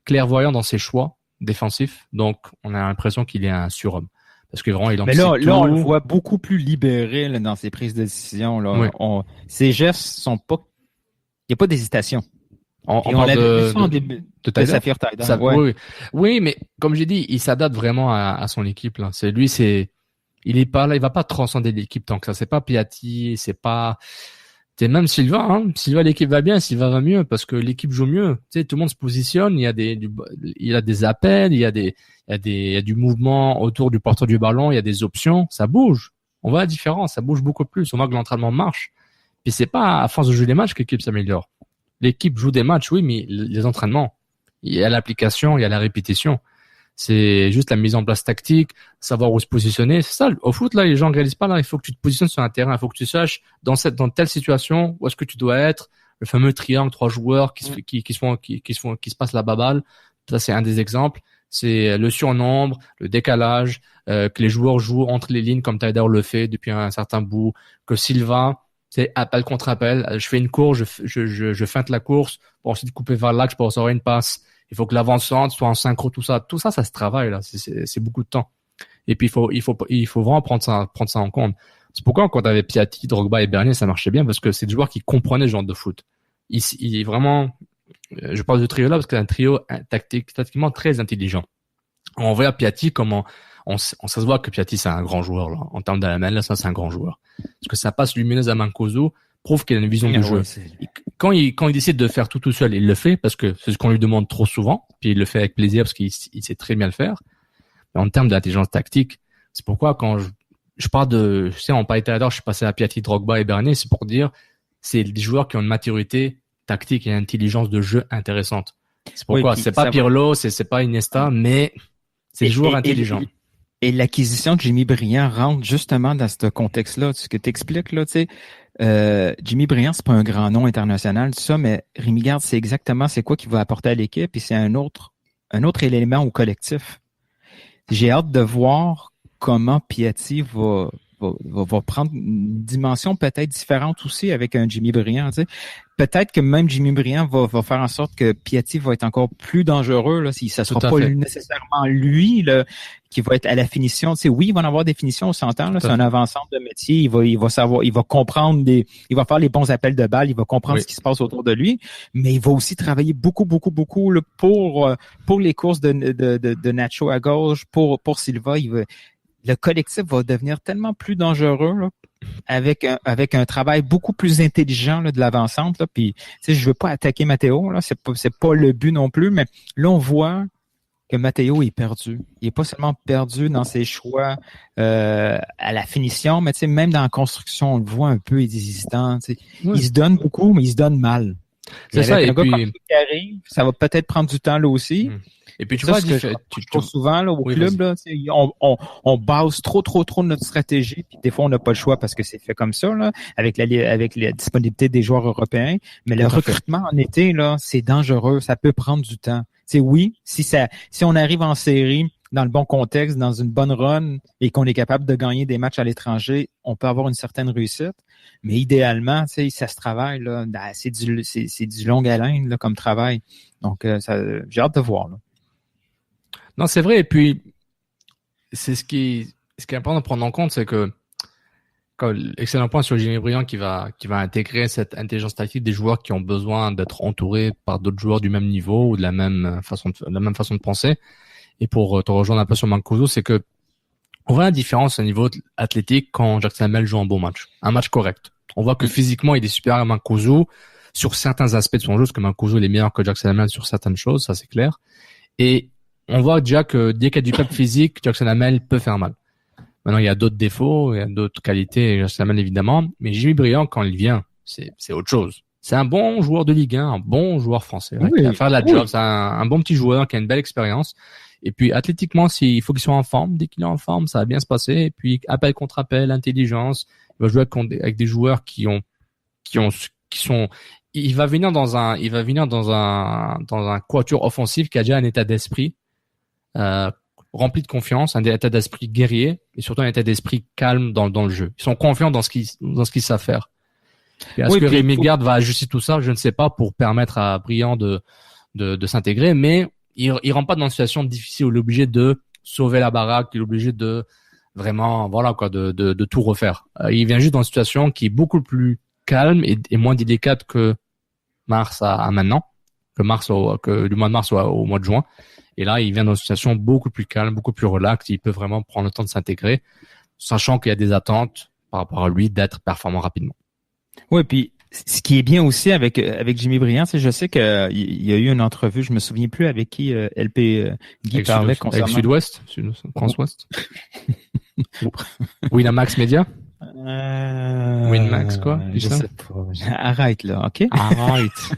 clairvoyant dans ses choix défensifs. Donc, on a l'impression qu'il est un surhomme. Parce que vraiment, il en Mais là, on le voit beaucoup plus libéré là, dans ses prises de décision. Là. Oui. Ses gestes sont pas. Il n'y a pas d'hésitation. On l'avait vu ça en début de Saphir Taider. Oui, mais comme j'ai dit, il s'adapte vraiment à son équipe. Là. Il est pas là, il va pas transcender l'équipe tant que ça. C'est pas Piatti, c'est même Silva. Hein. Silva, l'équipe va bien, Silva va mieux parce que l'équipe joue mieux. Tu sais, tout le monde se positionne. Il y a des appels, il y a du mouvement autour du porteur du ballon. Il y a des options. Ça bouge. On voit la différence. Ça bouge beaucoup plus. On voit que l'entraînement marche. Puis c'est pas à force de jouer des matchs que l'équipe s'améliore. L'équipe joue des matchs, oui, mais les entraînements, il y a l'application, il y a la répétition. C'est juste la mise en place tactique, savoir où se positionner. C'est ça. Au foot, là, les gens ne réalisent pas, là. Il faut que tu te positionnes sur un terrain. Il faut que tu saches dans telle situation où est-ce que tu dois être. Le fameux triangle, 3 joueurs qui se passent la baballe. Ça, c'est un des exemples. C'est le surnombre, le décalage, que les joueurs jouent entre les lignes comme Taider le fait depuis un certain bout, que Silva, c'est appel contre appel. Je fais une course, je feinte la course pour ensuite couper vers l'axe pour recevoir une passe. Il faut que l'avant-centre soit en synchro, tout ça, ça se travaille là. C'est beaucoup de temps. Et puis il faut vraiment prendre ça en compte. C'est pourquoi quand t'avais Piatti, Drogba et Bernier, ça marchait bien parce que c'est des joueurs qui comprenaient ce genre de foot. Il est vraiment, je parle de trio là parce que c'est un trio tactiquement très intelligent. On voit à Piatti comment ça se voit que Piatti c'est un grand joueur là. En termes d'AML, là, ça c'est un grand joueur. Parce que ça passe lumineuse à Mancuso prouve qu'il a une vision du jeu. Quand il décide de faire tout seul, il le fait parce que c'est ce qu'on lui demande trop souvent, puis il le fait avec plaisir parce qu'il sait très bien le faire. Mais en termes d'intelligence tactique, c'est pourquoi quand je parle de, tu sais, en Païtalador, je suis passé à Piatti, Drogba et Bernier, c'est pour dire, c'est des joueurs qui ont une maturité tactique et une intelligence de jeu intéressante. C'est pourquoi c'est pas Pirlo, c'est pas Iniesta, mais c'est des joueurs intelligents. Et l'acquisition de Jimmy Briand rentre justement dans ce contexte-là. Ce que tu expliques, là, tu sais, Jimmy Briand, c'est pas un grand nom international, tout ça, mais Rémi Garde, c'est exactement c'est quoi qu'il va apporter à l'équipe et c'est un autre élément au collectif. J'ai hâte de voir comment Piatti va prendre une dimension peut-être différente aussi avec un Jimmy Briand. Tu sais. Peut-être que même Jimmy Briand va faire en sorte que Piatti va être encore plus dangereux là, si ça sera pas nécessairement lui là, qui va être à la finition. Tu sais, oui, il va en avoir des finitions, on s'entend. Là, c'est un avant-centre de métier. Il va savoir, il va comprendre il va faire les bons appels de balle, il va comprendre ce qui se passe autour de lui, mais il va aussi travailler beaucoup là, pour les courses de Nacho à gauche, pour Silva. Le collectif va devenir tellement plus dangereux là, avec un travail beaucoup plus intelligent là, de l'avant-centre. Là. Puis, tu sais, je veux pas attaquer Matteo, là, c'est pas le but non plus, mais là on voit que Matteo est perdu. Il est pas seulement perdu dans ses choix à la finition, mais tu sais, même dans la construction, on le voit un peu hésitant. Tu sais. Il se donne beaucoup, mais il se donne mal. C'est ça. Et puis, qui arrive, ça va peut-être prendre du temps là aussi. Et puis tu vois, tu souvent là au club là, on base trop de notre stratégie, puis des fois on n'a pas le choix parce que c'est fait comme ça là, avec la disponibilité des joueurs européens. Mais le recrutement en été là, c'est dangereux, ça peut prendre du temps. C'est oui, si on arrive en série dans le bon contexte, dans une bonne run et qu'on est capable de gagner des matchs à l'étranger, on peut avoir une certaine réussite. Mais idéalement, tu sais, ça se travaille là, c'est du long haleine là comme travail. Donc j'ai hâte de voir là. Non, c'est vrai. Et puis, c'est ce qui est important de prendre en compte, c'est que, excellent point sur Jimmy Briand qui va intégrer cette intelligence tactique des joueurs qui ont besoin d'être entourés par d'autres joueurs du même niveau ou de la même façon de penser. Et pour te rejoindre un peu sur Mancuso, c'est que, on voit la différence au niveau athlétique quand Jackson Hamel joue un bon match. Un match correct. On voit que physiquement, il est supérieur à Mancuso sur certains aspects de son jeu, parce que Mancuso, il est meilleur que Jackson Hamel sur certaines choses, ça c'est clair. Et on voit déjà que dès qu'il y a du pep physique, Jackson Hamel peut faire mal. Maintenant, il y a d'autres défauts, il y a d'autres qualités, Jackson Hamel évidemment, mais Jimmy Briand, quand il vient, c'est autre chose. C'est un bon joueur de Ligue 1, un bon joueur français, qui va faire la job. C'est un bon petit joueur qui a une belle expérience. Et puis, athlétiquement, il faut qu'il soit en forme. Dès qu'il est en forme, ça va bien se passer. Et puis, appel contre appel, intelligence. Il va jouer avec des joueurs qui il va venir dans un quatuor offensif qui a déjà un état d'esprit rempli de confiance, un état d'esprit guerrier et surtout un état d'esprit calme dans le jeu. Ils sont confiants dans ce qu'ils savent faire. Est-ce que Rémi Garde va ajuster tout ça? Je ne sais pas, pour permettre à Brillant de s'intégrer, mais il rentre pas dans une situation difficile où il est obligé de sauver la baraque, il est obligé de vraiment, voilà quoi, de tout refaire. Il vient juste dans une situation qui est beaucoup plus calme et moins délicate que mars à maintenant, que du mois de mars au mois de juin. Et là, il vient dans une situation beaucoup plus calme, beaucoup plus relaxe. Il peut vraiment prendre le temps de s'intégrer, sachant qu'il y a des attentes par rapport à lui d'être performant rapidement. Oui, puis ce qui est bien aussi avec Jimmy Brillant, c'est je sais qu'il y a eu une entrevue, je me souviens plus avec qui LP Guy parlait concernant avec Sud-Ouest, France-Ouest. Winamax Media. Winmax quoi? Je sais pas. Arrête là, ok? Arrête.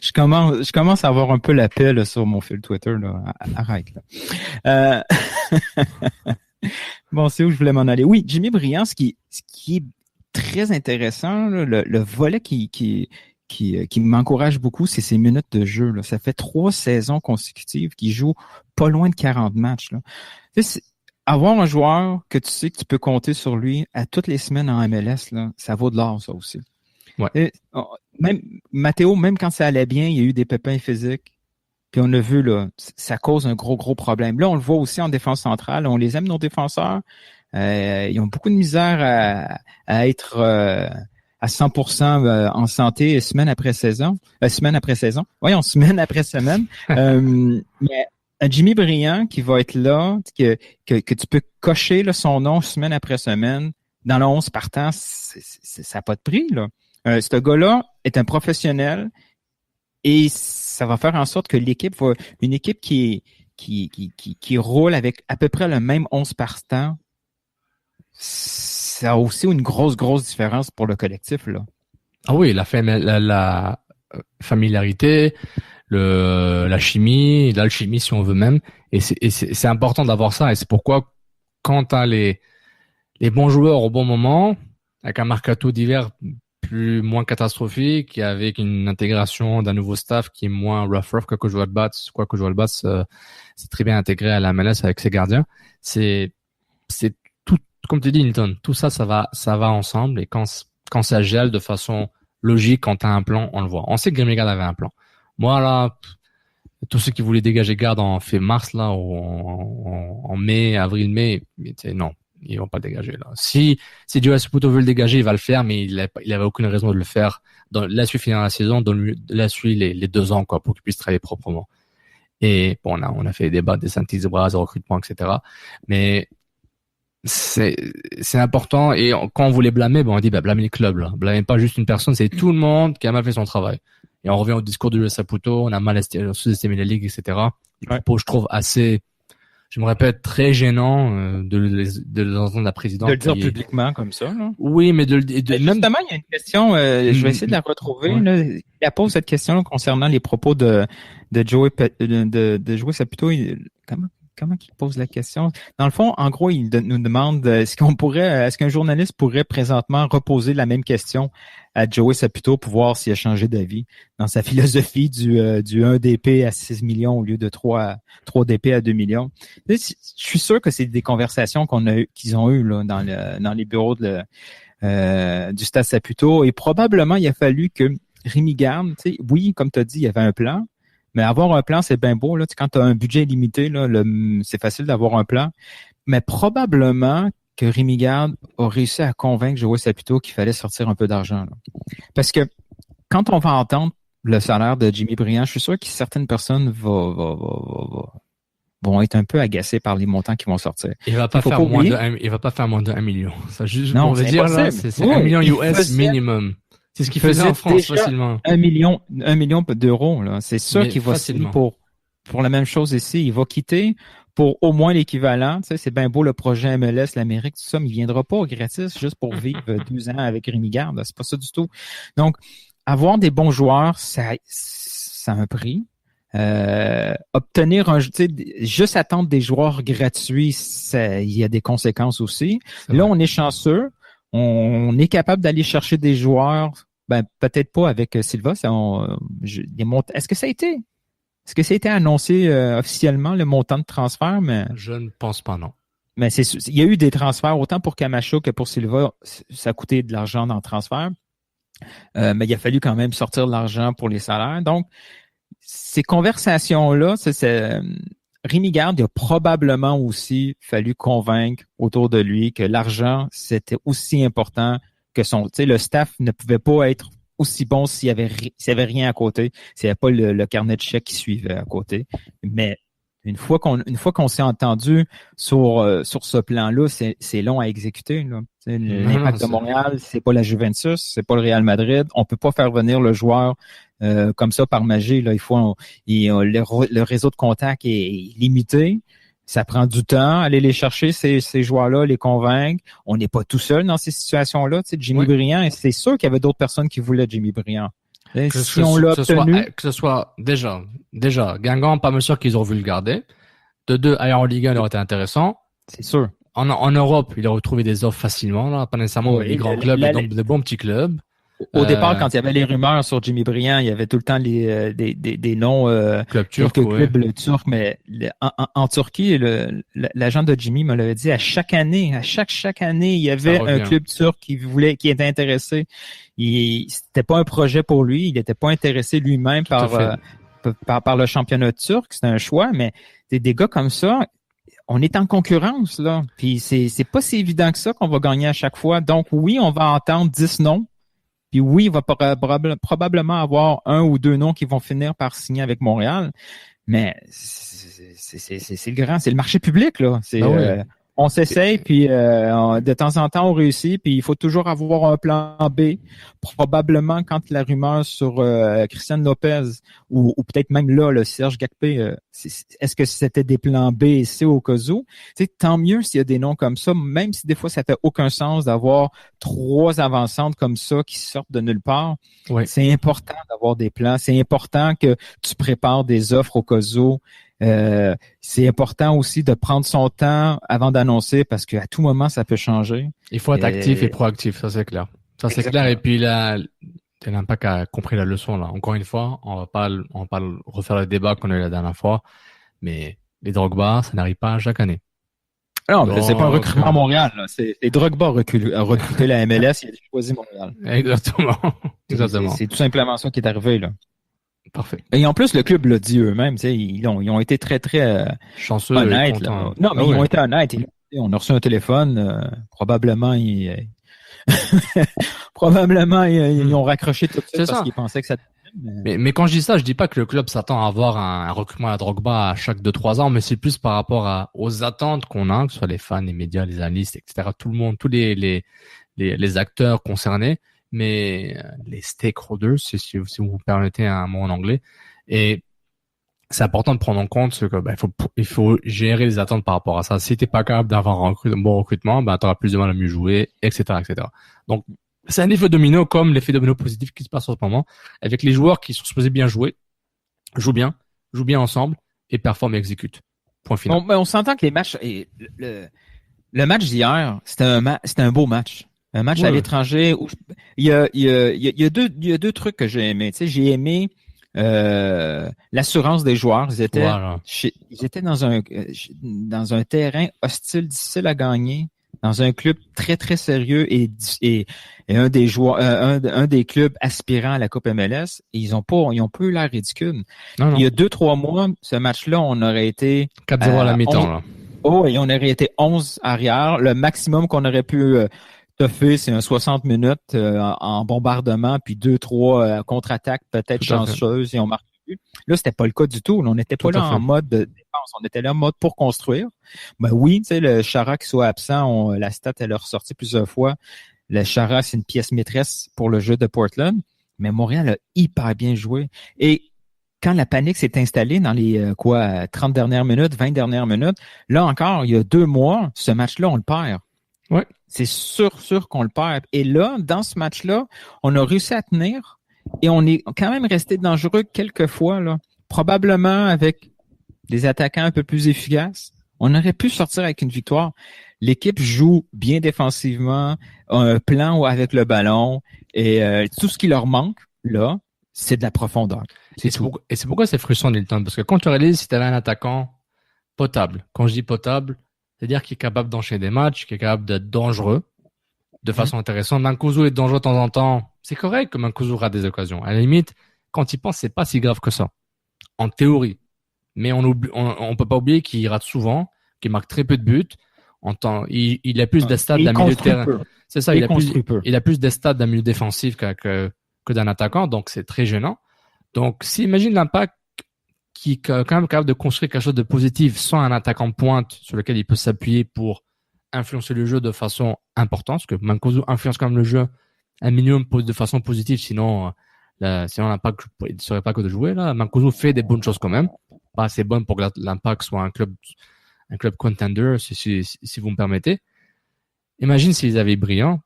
Je commence à avoir un peu l'appel là, sur mon fil Twitter là. Arrête là. Bon, c'est où je voulais m'en aller. Oui, Jimmy Brillant, ce qui est très intéressant, là, le volet qui m'encourage beaucoup, c'est ses minutes de jeu. Là. Ça fait 3 saisons consécutives qu'il joue pas loin de 40 matchs. Là. Avoir un joueur que tu sais que tu peux compter sur lui à toutes les semaines en MLS, là, ça vaut de l'or, ça aussi. Ouais. Même Matteo, même quand ça allait bien, il y a eu des pépins physiques. Puis on a vu, là, ça cause un gros problème. Là, on le voit aussi en défense centrale. On les aime, nos défenseurs. Ils ont beaucoup de misère à être à 100% en santé semaine après saison. Voyons, semaine après semaine. Mais un Jimmy Brillant qui va être là, que tu peux cocher là, son nom semaine après semaine dans le 11 partant, ça n'a pas de prix. Là. Ce gars-là est un professionnel et ça va faire en sorte que une équipe qui roule avec à peu près le même 11 partant, ça a aussi une grosse différence pour le collectif, là. Ah oui, la familiarité, la chimie, l'alchimie si on veut même, et c'est important d'avoir ça, et c'est pourquoi quand t'as les bons joueurs au bon moment, avec un mercato d'hiver moins catastrophique, et avec une intégration d'un nouveau staff qui est moins rough que Joel Batz, c'est très bien intégré à la MLS avec ses gardiens, c'est tout, comme tu dis, Nilton, tout ça va ensemble, et quand ça gèle de façon logique, quand t'as un plan, on le voit. On sait que Rémi Garde avait un plan. Moi, là, tous ceux qui voulaient dégager Garde en mars, là, ou en mai, avril-mai, non, ils vont pas le dégager, là. Si Joel Saputo veut le dégager, il va le faire, mais il avait aucune raison de le faire. Laisse-lui finir la saison, laisse-lui les 2 ans, quoi, pour qu'il puisse travailler proprement. Et bon, on a fait des débats des Santis de bras, de recrutement, etc. Mais c'est important, et quand on voulait blâmer, on dit blâmez les clubs, là. Blâmez pas juste une personne, c'est tout le monde qui a mal fait son travail. Et on revient au discours de Joel Saputo, on a mal sous-estimé la ligue, etc. Des propos, je trouve, assez, je me répète, très gênant de l'entendre de la présidente. De le dire publiquement comme ça, là. Oui, mais même... Justement, il y a une question, je vais essayer de la retrouver. Ouais. Là. Il pose cette question concernant les propos de Joel Saputo. Comment il pose la question? Dans le fond, en gros, il nous demande est-ce qu'un journaliste pourrait présentement reposer la même question à Joey Saputo pour voir s'il a changé d'avis dans sa philosophie du 1 DP à 6 millions au lieu de 3 DP à 2 millions. Je suis sûr que c'est des conversations qu'ils ont eues là, dans les bureaux du Stade Saputo, et probablement il a fallu que Rémi Garde, oui, comme tu as dit, il y avait un plan. Mais avoir un plan, c'est bien beau. Là. Quand tu as un budget limité, là, c'est facile d'avoir un plan. Mais probablement que Rémi Garde a réussi à convaincre Joey Saputo qu'il fallait sortir un peu d'argent. Là. Parce que quand on va entendre le salaire de Jimmy Brillant, je suis sûr que certaines personnes vont être un peu agacées par les montants qui vont sortir. Il va pas faire moins de 1 million. Ça, juste non, on veut dire, là, c'est 1 million US minimum. C'est ce qu'il faisait en France facilement. 1 million d'euros, là. C'est sûr qu'il va signer pour la même chose ici. Il va quitter pour au moins l'équivalent. Tu sais, c'est bien beau le projet MLS, l'Amérique, tout ça, mais il viendra pas gratis juste pour vivre 12 ans avec Rémi Garde. C'est pas ça du tout. Donc, avoir des bons joueurs, ça a un prix. Obtenir juste attendre des joueurs gratuits, il y a des conséquences aussi. Là, on est chanceux. On est capable d'aller chercher des joueurs Ben, peut-être pas avec Silva. Est-ce que ça a été annoncé officiellement, le montant de transfert? Mais Je ne pense pas, non. Mais il y a eu des transferts, autant pour Camacho que pour Silva, ça a coûté de l'argent dans le transfert. Mais il a fallu quand même sortir de l'argent pour les salaires. Donc, ces conversations-là, Rémi Garde, il a probablement aussi fallu convaincre autour de lui que l'argent, c'était aussi important que le staff ne pouvait pas être aussi bon s'il y avait rien à côté, s'il n'y avait pas le carnet de chèques qui suivait à côté. Mais une fois qu'on s'est entendu sur ce plan-là, c'est long à exécuter, là. L'Impact de Montréal, c'est pas la Juventus, c'est pas le Real Madrid. On peut pas faire venir le joueur comme ça par magie, là. Le réseau de contact est limité. Ça prend du temps, aller les chercher, ces joueurs-là, les convaincre. On n'est pas tout seul dans ces situations-là. Jimmy Briand, c'est sûr qu'il y avait d'autres personnes qui voulaient Jimmy Briand. Si on l'a obtenu... Que ce soit déjà, Guingamp, pas sûr qu'ils auraient voulu le garder. De deux, ailleurs en Ligue 1, il aurait été intéressant. C'est sûr. En Europe, il aurait trouvé des offres facilement, là, pas nécessairement des grands clubs, mais donc de bons petits clubs. Au départ, quand il y avait les rumeurs sur Jimmy Briand, il y avait tout le temps des noms club turc, clubs turcs, mais en Turquie, l'agent de Jimmy me l'avait dit, à chaque année, il y avait un club turc qui était intéressé. C'était pas un projet pour lui, il n'était pas intéressé lui-même par le championnat turc, c'était un choix, mais des gars comme ça, on est en concurrence, là. Puis c'est pas si évident que ça qu'on va gagner à chaque fois. Donc oui, on va entendre 10 noms. Puis oui, il va probablement avoir 1 ou 2 noms qui vont finir par signer avec Montréal. Mais c'est le marché public, là. On s'essaye, puis de temps en temps, on réussit, puis il faut toujours avoir un plan B. Probablement, quand la rumeur sur Christian Lopez, ou peut-être même là, le Serge Gakpé, est-ce que c'était des plans B et C au cas où? Tant mieux s'il y a des noms comme ça, même si des fois, ça fait aucun sens d'avoir 3 avancantes comme ça qui sortent de nulle part. Oui. C'est important d'avoir des plans. C'est important que tu prépares des offres au cas où. C'est important aussi de prendre son temps avant d'annoncer parce qu'à tout moment, ça peut changer. Il faut être actif et proactif, ça c'est clair. Ça c'est clair. Et puis là, l'Impact a compris la leçon là. Encore une fois, on va pas refaire le débat qu'on a eu la dernière fois, mais les Drogba, ça n'arrive pas chaque année. Non, mais c'est pas un recrutement à Montréal. Là. C'est Drogba a recruté la MLS, il a choisi Montréal. Exactement. C'est tout simplement ça qui est arrivé là. Parfait. Et en plus, le club l'a dit eux-mêmes, ils ont été très, très chanceux honnêtes. Là. Non, mais ils ont été honnêtes. On a reçu un téléphone, probablement ils ont raccroché tout ça parce qu'ils pensaient que ça... Mais quand je dis ça, je dis pas que le club s'attend à avoir un recrutement à la Drogba à chaque 2-3 ans, mais c'est plus par rapport aux attentes qu'on a, que ce soit les fans, les médias, les analystes, etc. Tout le monde, tous les acteurs concernés. Mais les stakeholders, si vous vous permettez un mot en anglais, et c'est important de prendre en compte ce que il faut gérer les attentes par rapport à ça. Si t'es pas capable d'avoir un bon recrutement, t'auras plus de mal à mieux jouer, etc., etc. Donc c'est un effet domino comme l'effet domino positif qui se passe en ce moment avec les joueurs qui sont supposés bien jouer, jouent bien ensemble et performent et exécutent. Point final. On s'entend que les matchs, le match d'hier, c'était un beau match. Un match à l'étranger où il y a deux trucs que j'ai aimé. Tu sais, j'ai aimé l'assurance des joueurs. Ils étaient dans un terrain hostile, difficile à gagner, dans un club très très sérieux et un des joueurs, un des clubs aspirants à la Coupe MLS. Et ils ont pas eu l'air ridicule. Non. Il y a 2-3 mois, ce match-là, on aurait été 4-0 à la mi-temps. Là. Et on aurait été 11 arrière. Le maximum qu'on aurait pu c'est un 60 minutes en bombardement, puis 2-3 contre-attaques peut-être chanceuses et on marque plus. Là, c'était pas le cas du tout. On n'était pas là en mode de défense. On était là en mode pour construire. Oui, tu sais, le Chara qui soit absent, la stat, elle a ressorti plusieurs fois. Le Chara, c'est une pièce maîtresse pour le jeu de Portland. Mais Montréal a hyper bien joué. Et quand la panique s'est installée dans les 30 dernières minutes, 20 dernières minutes, là encore, il y a 2 mois, ce match-là, on le perd. Ouais. C'est sûr qu'on le perd. Et là, dans ce match-là, on a réussi à tenir et on est quand même resté dangereux quelques fois, là. Probablement avec des attaquants un peu plus efficaces. On aurait pu sortir avec une victoire. l'équipe joue bien défensivement, a un plan avec le ballon et tout ce qui leur manque, là, c'est de la profondeur. Et c'est pourquoi c'est frustrant, Nilton, parce que quand tu réalises si tu avais un attaquant potable, quand je dis potable, c'est-à-dire qu'il est capable d'enchaîner des matchs, qui est capable d'être dangereux de façon intéressante. Mancuso est dangereux de temps en temps. C'est correct que Mancuso rate des occasions. À la limite, quand il pense, c'est pas si grave que ça. En théorie. Mais on peut pas oublier qu'il rate souvent, qu'il marque très peu de buts. Il a plus des stats d'un milieu de terrain. C'est ça, il a plus des stats d'un milieu défensif que d'un attaquant, donc c'est très gênant. Donc, s'imagine l'Impact qui est quand même capable de construire quelque chose de positif sans un attaquant pointe sur lequel il peut s'appuyer pour influencer le jeu de façon importante, parce que Mancuso influence quand même le jeu un minimum de façon positive, sinon l'Impact ne serait pas que de jouer. Là, Mancuso fait des bonnes choses quand même, pas assez bonnes pour que l'Impact soit un club contender, si vous me permettez. Imagine s'ils avaient brillant,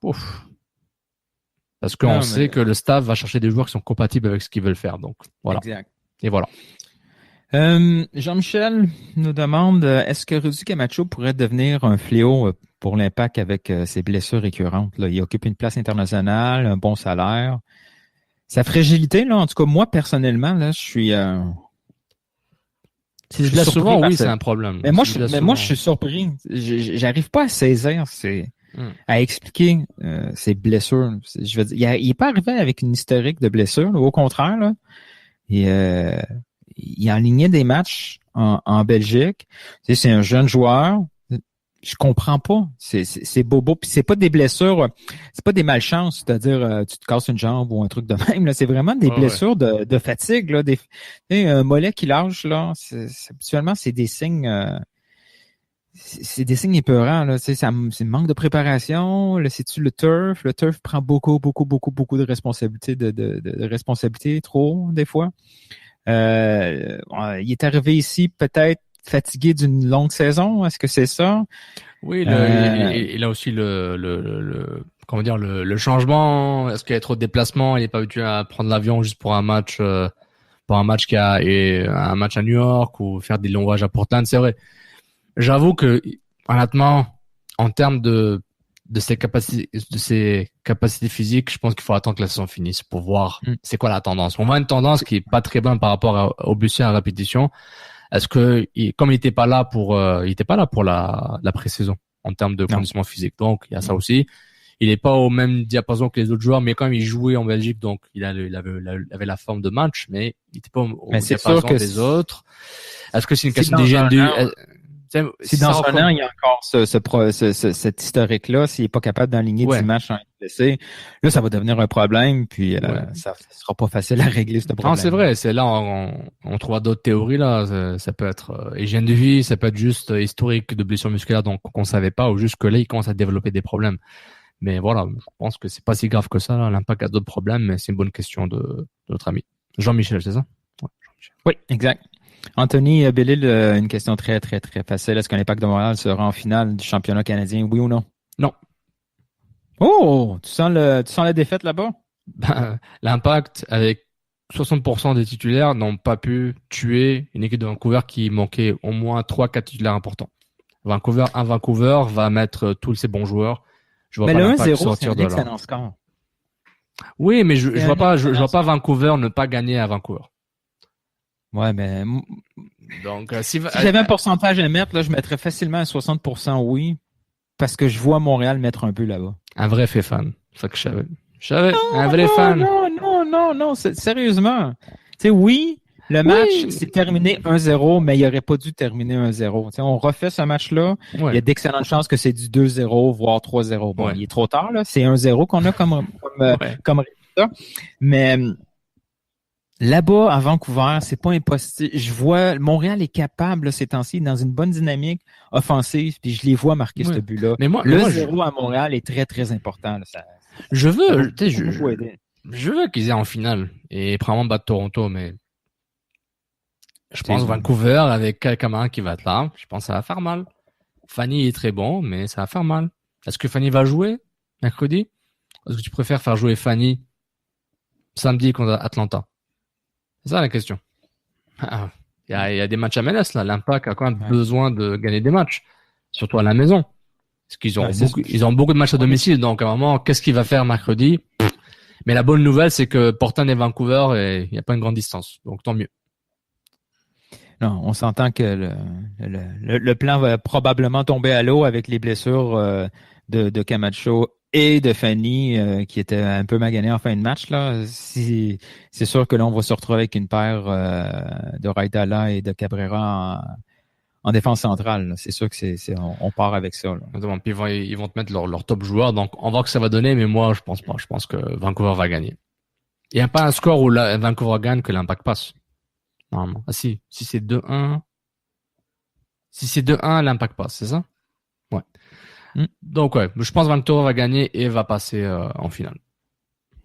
parce qu'on sait que le staff va chercher des joueurs qui sont compatibles avec ce qu'ils veulent faire. Donc voilà. Exact. Et voilà. Jean-Michel nous demande est-ce que Rudy Camacho pourrait devenir un fléau pour l'Impact avec ses blessures récurrentes? Là, il occupe une place internationale, un bon salaire. Sa fragilité, là, en tout cas, moi, personnellement, là, je suis. Si je l'ai souvent, oui, c'est un problème. Mais moi, je suis surpris. J'arrive pas à saisir, à expliquer ses blessures. Je veux dire, il est pas arrivé avec une historique de blessures. Là, au contraire, là, il enlignait des matchs en Belgique. Tu sais, c'est un jeune joueur. Je comprends pas. C'est bobo. Puis c'est pas des blessures, c'est pas des malchances, c'est-à-dire tu te casses une jambe ou un truc de même. Là, c'est vraiment des blessures de fatigue. Là, un mollet qui lâche là. Habituellement, c'est des signes. C'est des signes épeurants. Là, c'est manque de préparation. Là, c'est-tu le turf? Le turf prend beaucoup de responsabilités, de responsabilités trop des fois. Il est arrivé ici peut-être fatigué d'une longue saison. Est-ce que c'est ça? Oui, il a aussi comment dire, le changement. Est-ce qu'il y a trop de déplacements? Il n'est pas habitué à prendre l'avion juste pour un match un match à New York ou faire des longs voyages à Portland. C'est vrai. J'avoue que, honnêtement, en termes de ses capacités physiques, je pense qu'il faut attendre que la saison finisse pour voir c'est quoi la tendance. On voit une tendance qui est pas très bonne par rapport au but à répétition. Est-ce que, comme il était pas là pour la pré-saison en termes de conditionnement physique. Donc, il y a ça aussi. Il est pas au même diapason que les autres joueurs, mais quand même, il jouait en Belgique, donc il avait la forme de match, mais il était pas au diapason des autres. Est-ce que c'est une question d'hygiène si dans un an, il y a encore cet historique-là, s'il n'est pas capable d'enligner 10 matchs en blessé, là, ça va devenir un problème, puis ça sera pas facile à régler ce problème. Non, c'est vrai, c'est là, on trouvera d'autres théories, là. Ça peut être hygiène de vie, ça peut être juste historique de blessures musculaires donc qu'on savait pas, ou juste que là, il commence à développer des problèmes. Mais voilà, je pense que c'est pas si grave que ça, là. L'Impact a d'autres problèmes, mais c'est une bonne question de notre ami. Jean-Michel, c'est ça? Ouais, Jean-Michel. Oui, exact. Anthony Bellil, une question très, très, très facile. Est-ce que l'Impact de Montréal sera en finale du championnat canadien, oui ou non? Non. Oh! Tu sens la défaite là-bas? L'Impact, avec 60% des titulaires, n'ont pas pu tuer une équipe de Vancouver qui manquait au moins 3-4 titulaires importants. Vancouver va mettre tous ses bons joueurs. Je vois pas l'Impact sortir de là. Oui, mais je vois pas Vancouver ne pas gagner à Vancouver. Ouais, mais donc si j'avais un pourcentage à mettre, là, je mettrais facilement à 60% oui, parce que je vois Montréal mettre un but là-bas. Un vrai fait fan, c'est ça que je savais. Un vrai fan. Non, sérieusement. Tu sais, oui, le match s'est terminé 1-0, mais il aurait pas dû terminer 1-0. Tu sais, on refait ce match-là. Il y a d'excellentes chances que c'est du 2-0, voire 3-0. Bon, il est trop tard là, c'est 1-0 qu'on a comme résultat, mais là-bas, à Vancouver, c'est pas impossible. Je vois, Montréal est capable, là, ces temps-ci, dans une bonne dynamique offensive, puis je les vois marquer ce but-là. Mais moi, le 0 à Montréal est très, très important. Là, je veux qu'ils aient en finale et probablement battre Toronto, mais je pense Vancouver, avec quelqu'un qui va être là, je pense que ça va faire mal. Fanny est très bon, mais ça va faire mal. Est-ce que Fanny va jouer mercredi? Est-ce que tu préfères faire jouer Fanny samedi contre Atlanta? C'est ça la question. Il y a des matchs à MLS là. L'Impact a quand même besoin de gagner des matchs, surtout à la maison. Parce qu'ils ont ils ont beaucoup de matchs à domicile, donc à un moment, qu'est-ce qu'il va faire mercredi? Mais la bonne nouvelle, c'est que Portland et Vancouver, il n'y a pas une grande distance, donc tant mieux. Non, on s'entend que le plan va probablement tomber à l'eau avec les blessures de Camacho et de Fanny qui étaient un peu maganés en fin de match. Là, c'est sûr que là, on va se retrouver avec une paire de Raitala et de Cabrera en défense centrale. C'est sûr que on part avec ça. Là. Puis ils vont te mettre leur top joueur, donc on va voir que ça va donner, mais moi, je pense pas. Je pense que Vancouver va gagner. Il n'y a pas un score où Vancouver gagne que l'Impact passe. Normalement. Ah si c'est 2-1. Si c'est 2-1, l'Impact passe, c'est ça? Ouais. Donc ouais, je pense que Vancouver va gagner et va passer en finale.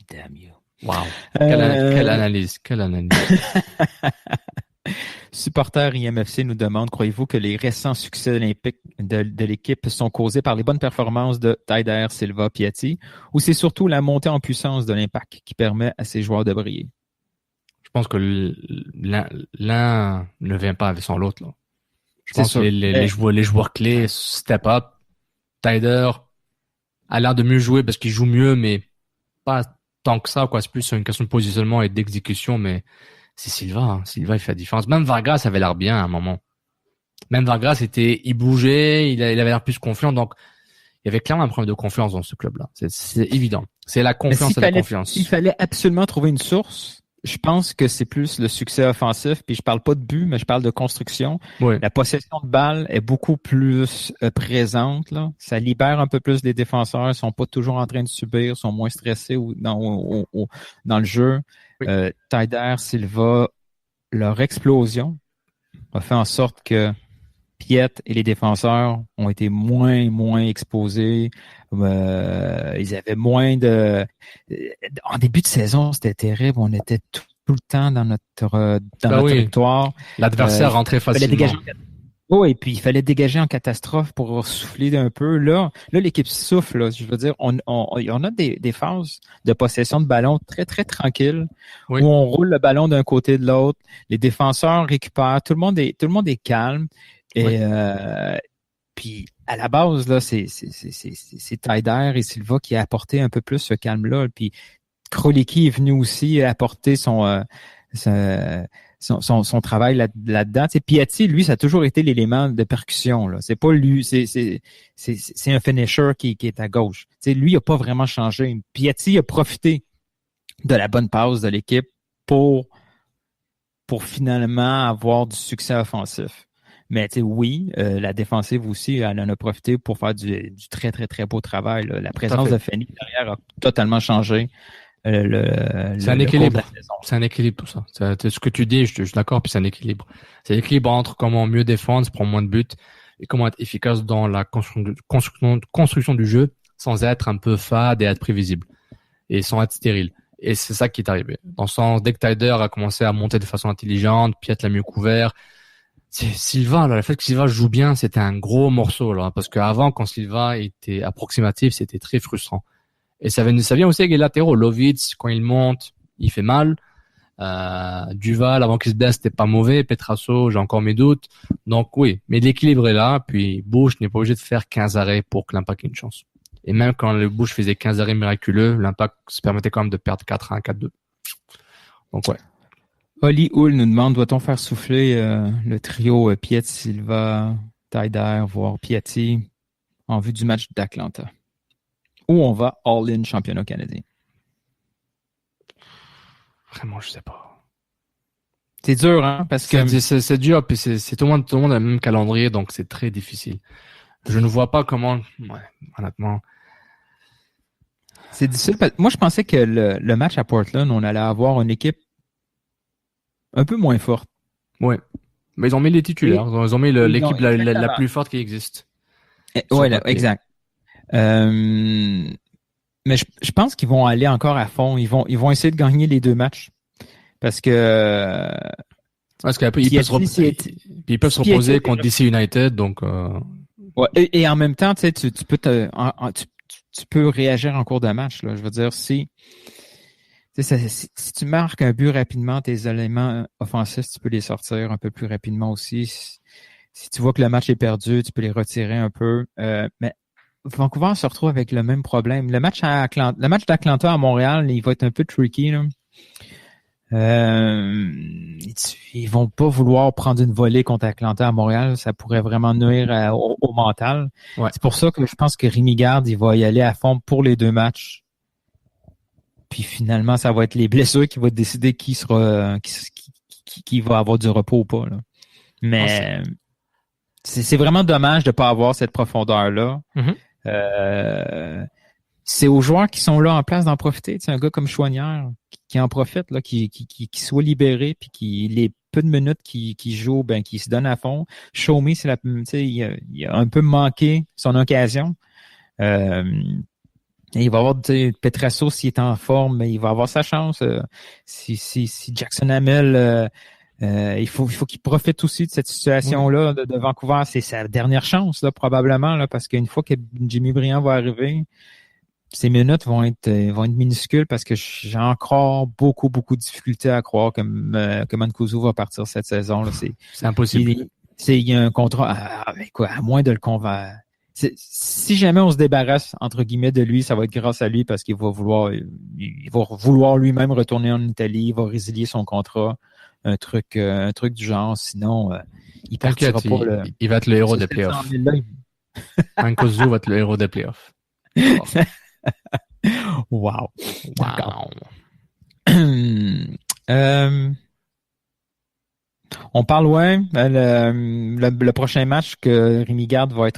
Damn you. Wow. Quelle analyse. Supporter IMFC nous demande, croyez-vous que les récents succès olympiques de l'équipe sont causés par les bonnes performances de Taider, Silva, Piatti, ou c'est surtout la montée en puissance de l'Impact qui permet à ces joueurs de briller? Je pense que l'un ne vient pas sans l'autre. Là. Je pense que les joueurs clés step up. Taider a l'air de mieux jouer parce qu'il joue mieux, mais pas tant que ça. C'est plus une question de positionnement et d'exécution, mais c'est Silva. Hein. Silva, il fait la différence. Même Vargas avait l'air bien à un moment. Même Vargas, il bougeait, il avait l'air plus confiant. Donc, il y avait clairement un problème de confiance dans ce club-là. C'est évident. C'est la confiance et la confiance. Il fallait absolument trouver une source. Je pense que c'est plus le succès offensif, puis je parle pas de but, mais je parle de construction. Oui. La possession de balle est beaucoup plus présente, là. Ça libère un peu plus les défenseurs, ils sont pas toujours en train de subir, sont moins stressés dans le jeu. Oui. Taider, Silva, leur explosion a fait en sorte que Piet et les défenseurs ont été moins exposés. Ils avaient moins de... En début de saison, c'était terrible. On était tout le temps dans notre victoire. L'adversaire rentrait facilement. Et puis il fallait dégager en catastrophe pour souffler un peu. Là l'équipe souffle. Là, je veux dire, on a des phases de possession de ballon très, très tranquilles où on roule le ballon d'un côté de l'autre. Les défenseurs récupèrent. Tout le monde est calme. Et puis à la base là, c'est Taider et Silva qui a apporté un peu plus ce calme-là. Puis Krolicki est venu aussi apporter son travail là-dedans. Tu sais, Piatti, lui, ça a toujours été l'élément de percussion. Là, c'est pas lui, c'est un finisher qui est à gauche. Tu sais, lui, il a pas vraiment changé. Piatti a profité de la bonne passe de l'équipe pour finalement avoir du succès offensif. Mais tu sais, oui, la défensive aussi, elle en a profité pour faire du très, très, très beau travail. Là. La présence de Fanny derrière a totalement changé c'est un équilibre. C'est un équilibre tout ça. C'est ce que tu dis, je suis d'accord, puis c'est un équilibre. C'est l'équilibre entre comment mieux défendre, prendre moins de buts, et comment être efficace dans la construction du jeu sans être un peu fade et être prévisible. Et sans être stérile. Et c'est ça qui est arrivé. Dans le sens, dès que Taider a commencé à monter de façon intelligente, Piet l'a mieux couvert, c'est Silva, là, le fait que Silva joue bien, c'était un gros morceau, là, parce qu'avant, quand Silva était approximatif, c'était très frustrant. Et ça vient aussi avec les latéraux. Lovitz, quand il monte, il fait mal. Duval, avant qu'il se blesse, c'était pas mauvais. Petrasso, j'ai encore mes doutes. Donc oui, mais l'équilibre est là. Puis Bush n'est pas obligé de faire 15 arrêts pour que l'Impact ait une chance. Et même quand le Bush faisait 15 arrêts miraculeux, l'Impact se permettait quand même de perdre 4-1, 4-2. Donc ouais. Oli Hull nous demande, doit-on faire souffler le trio Piet, Silva, Taider, voire Piatti en vue du match d'Atlanta? Ou on va all-in championnat canadien? Vraiment, je sais pas. C'est dur, hein? Parce que c'est dur, puis c'est tout le monde a le même calendrier, donc c'est très difficile. Je ne vois pas comment, honnêtement. C'est difficile. Moi, je pensais que le match à Portland, on allait avoir une équipe un peu moins forte. Ouais. Mais ils ont mis les titulaires. Ils ont mis l'équipe la plus forte qui existe. Ouais, là, exact. Mais je pense qu'ils vont aller encore à fond. Ils vont essayer de gagner les deux matchs. Parce que ils peuvent se reposer contre DC United, donc ouais, et en même temps, tu sais, tu peux réagir en cours de match, là. Je veux dire, si tu marques un but rapidement, tes éléments offensifs, tu peux les sortir un peu plus rapidement aussi. Si tu vois que le match est perdu, tu peux les retirer un peu. Mais Vancouver se retrouve avec le même problème. Le match d'Atlanta à Montréal, il va être un peu tricky, là. Ils vont pas vouloir prendre une volée contre Atlanta à Montréal. Ça pourrait vraiment nuire au mental. Ouais. C'est pour ça que je pense que Rémi Garde, il va y aller à fond pour les 2 matchs. Puis finalement, ça va être les blessures qui vont décider qui va avoir du repos ou pas, là. Mais c'est vraiment dommage de pas avoir cette profondeur-là. Mm-hmm. C'est aux joueurs qui sont là en place d'en profiter. Tu sais, un gars comme Chouanière qui en profite, là, qui soit libéré, puis qui les peu de minutes qui joue, ben qui se donne à fond. Show Me, c'est il a un peu manqué son occasion. Il va avoir Petrasso s'il est en forme, mais il va avoir sa chance. Si Jackson Hamel, il faut qu'il profite aussi de cette situation-là de Vancouver. C'est sa dernière chance, là, probablement, là, parce qu'une fois que Jimmy Briand va arriver, ces minutes vont être minuscules parce que j'ai encore beaucoup de difficultés à croire que Mancuso va partir cette saison. Là. C'est impossible. Il y a un contrat à moins de le convaincre. Si jamais on se débarrasse entre guillemets de lui, ça va être grâce à lui parce qu'il va vouloir lui-même retourner en Italie, il va résilier son contrat, un truc du genre. Sinon, il partira pas. Il va être le héros des playoffs. Mancuso va être le héros des playoffs. Wow. On parle, le prochain match que Rémi Garde va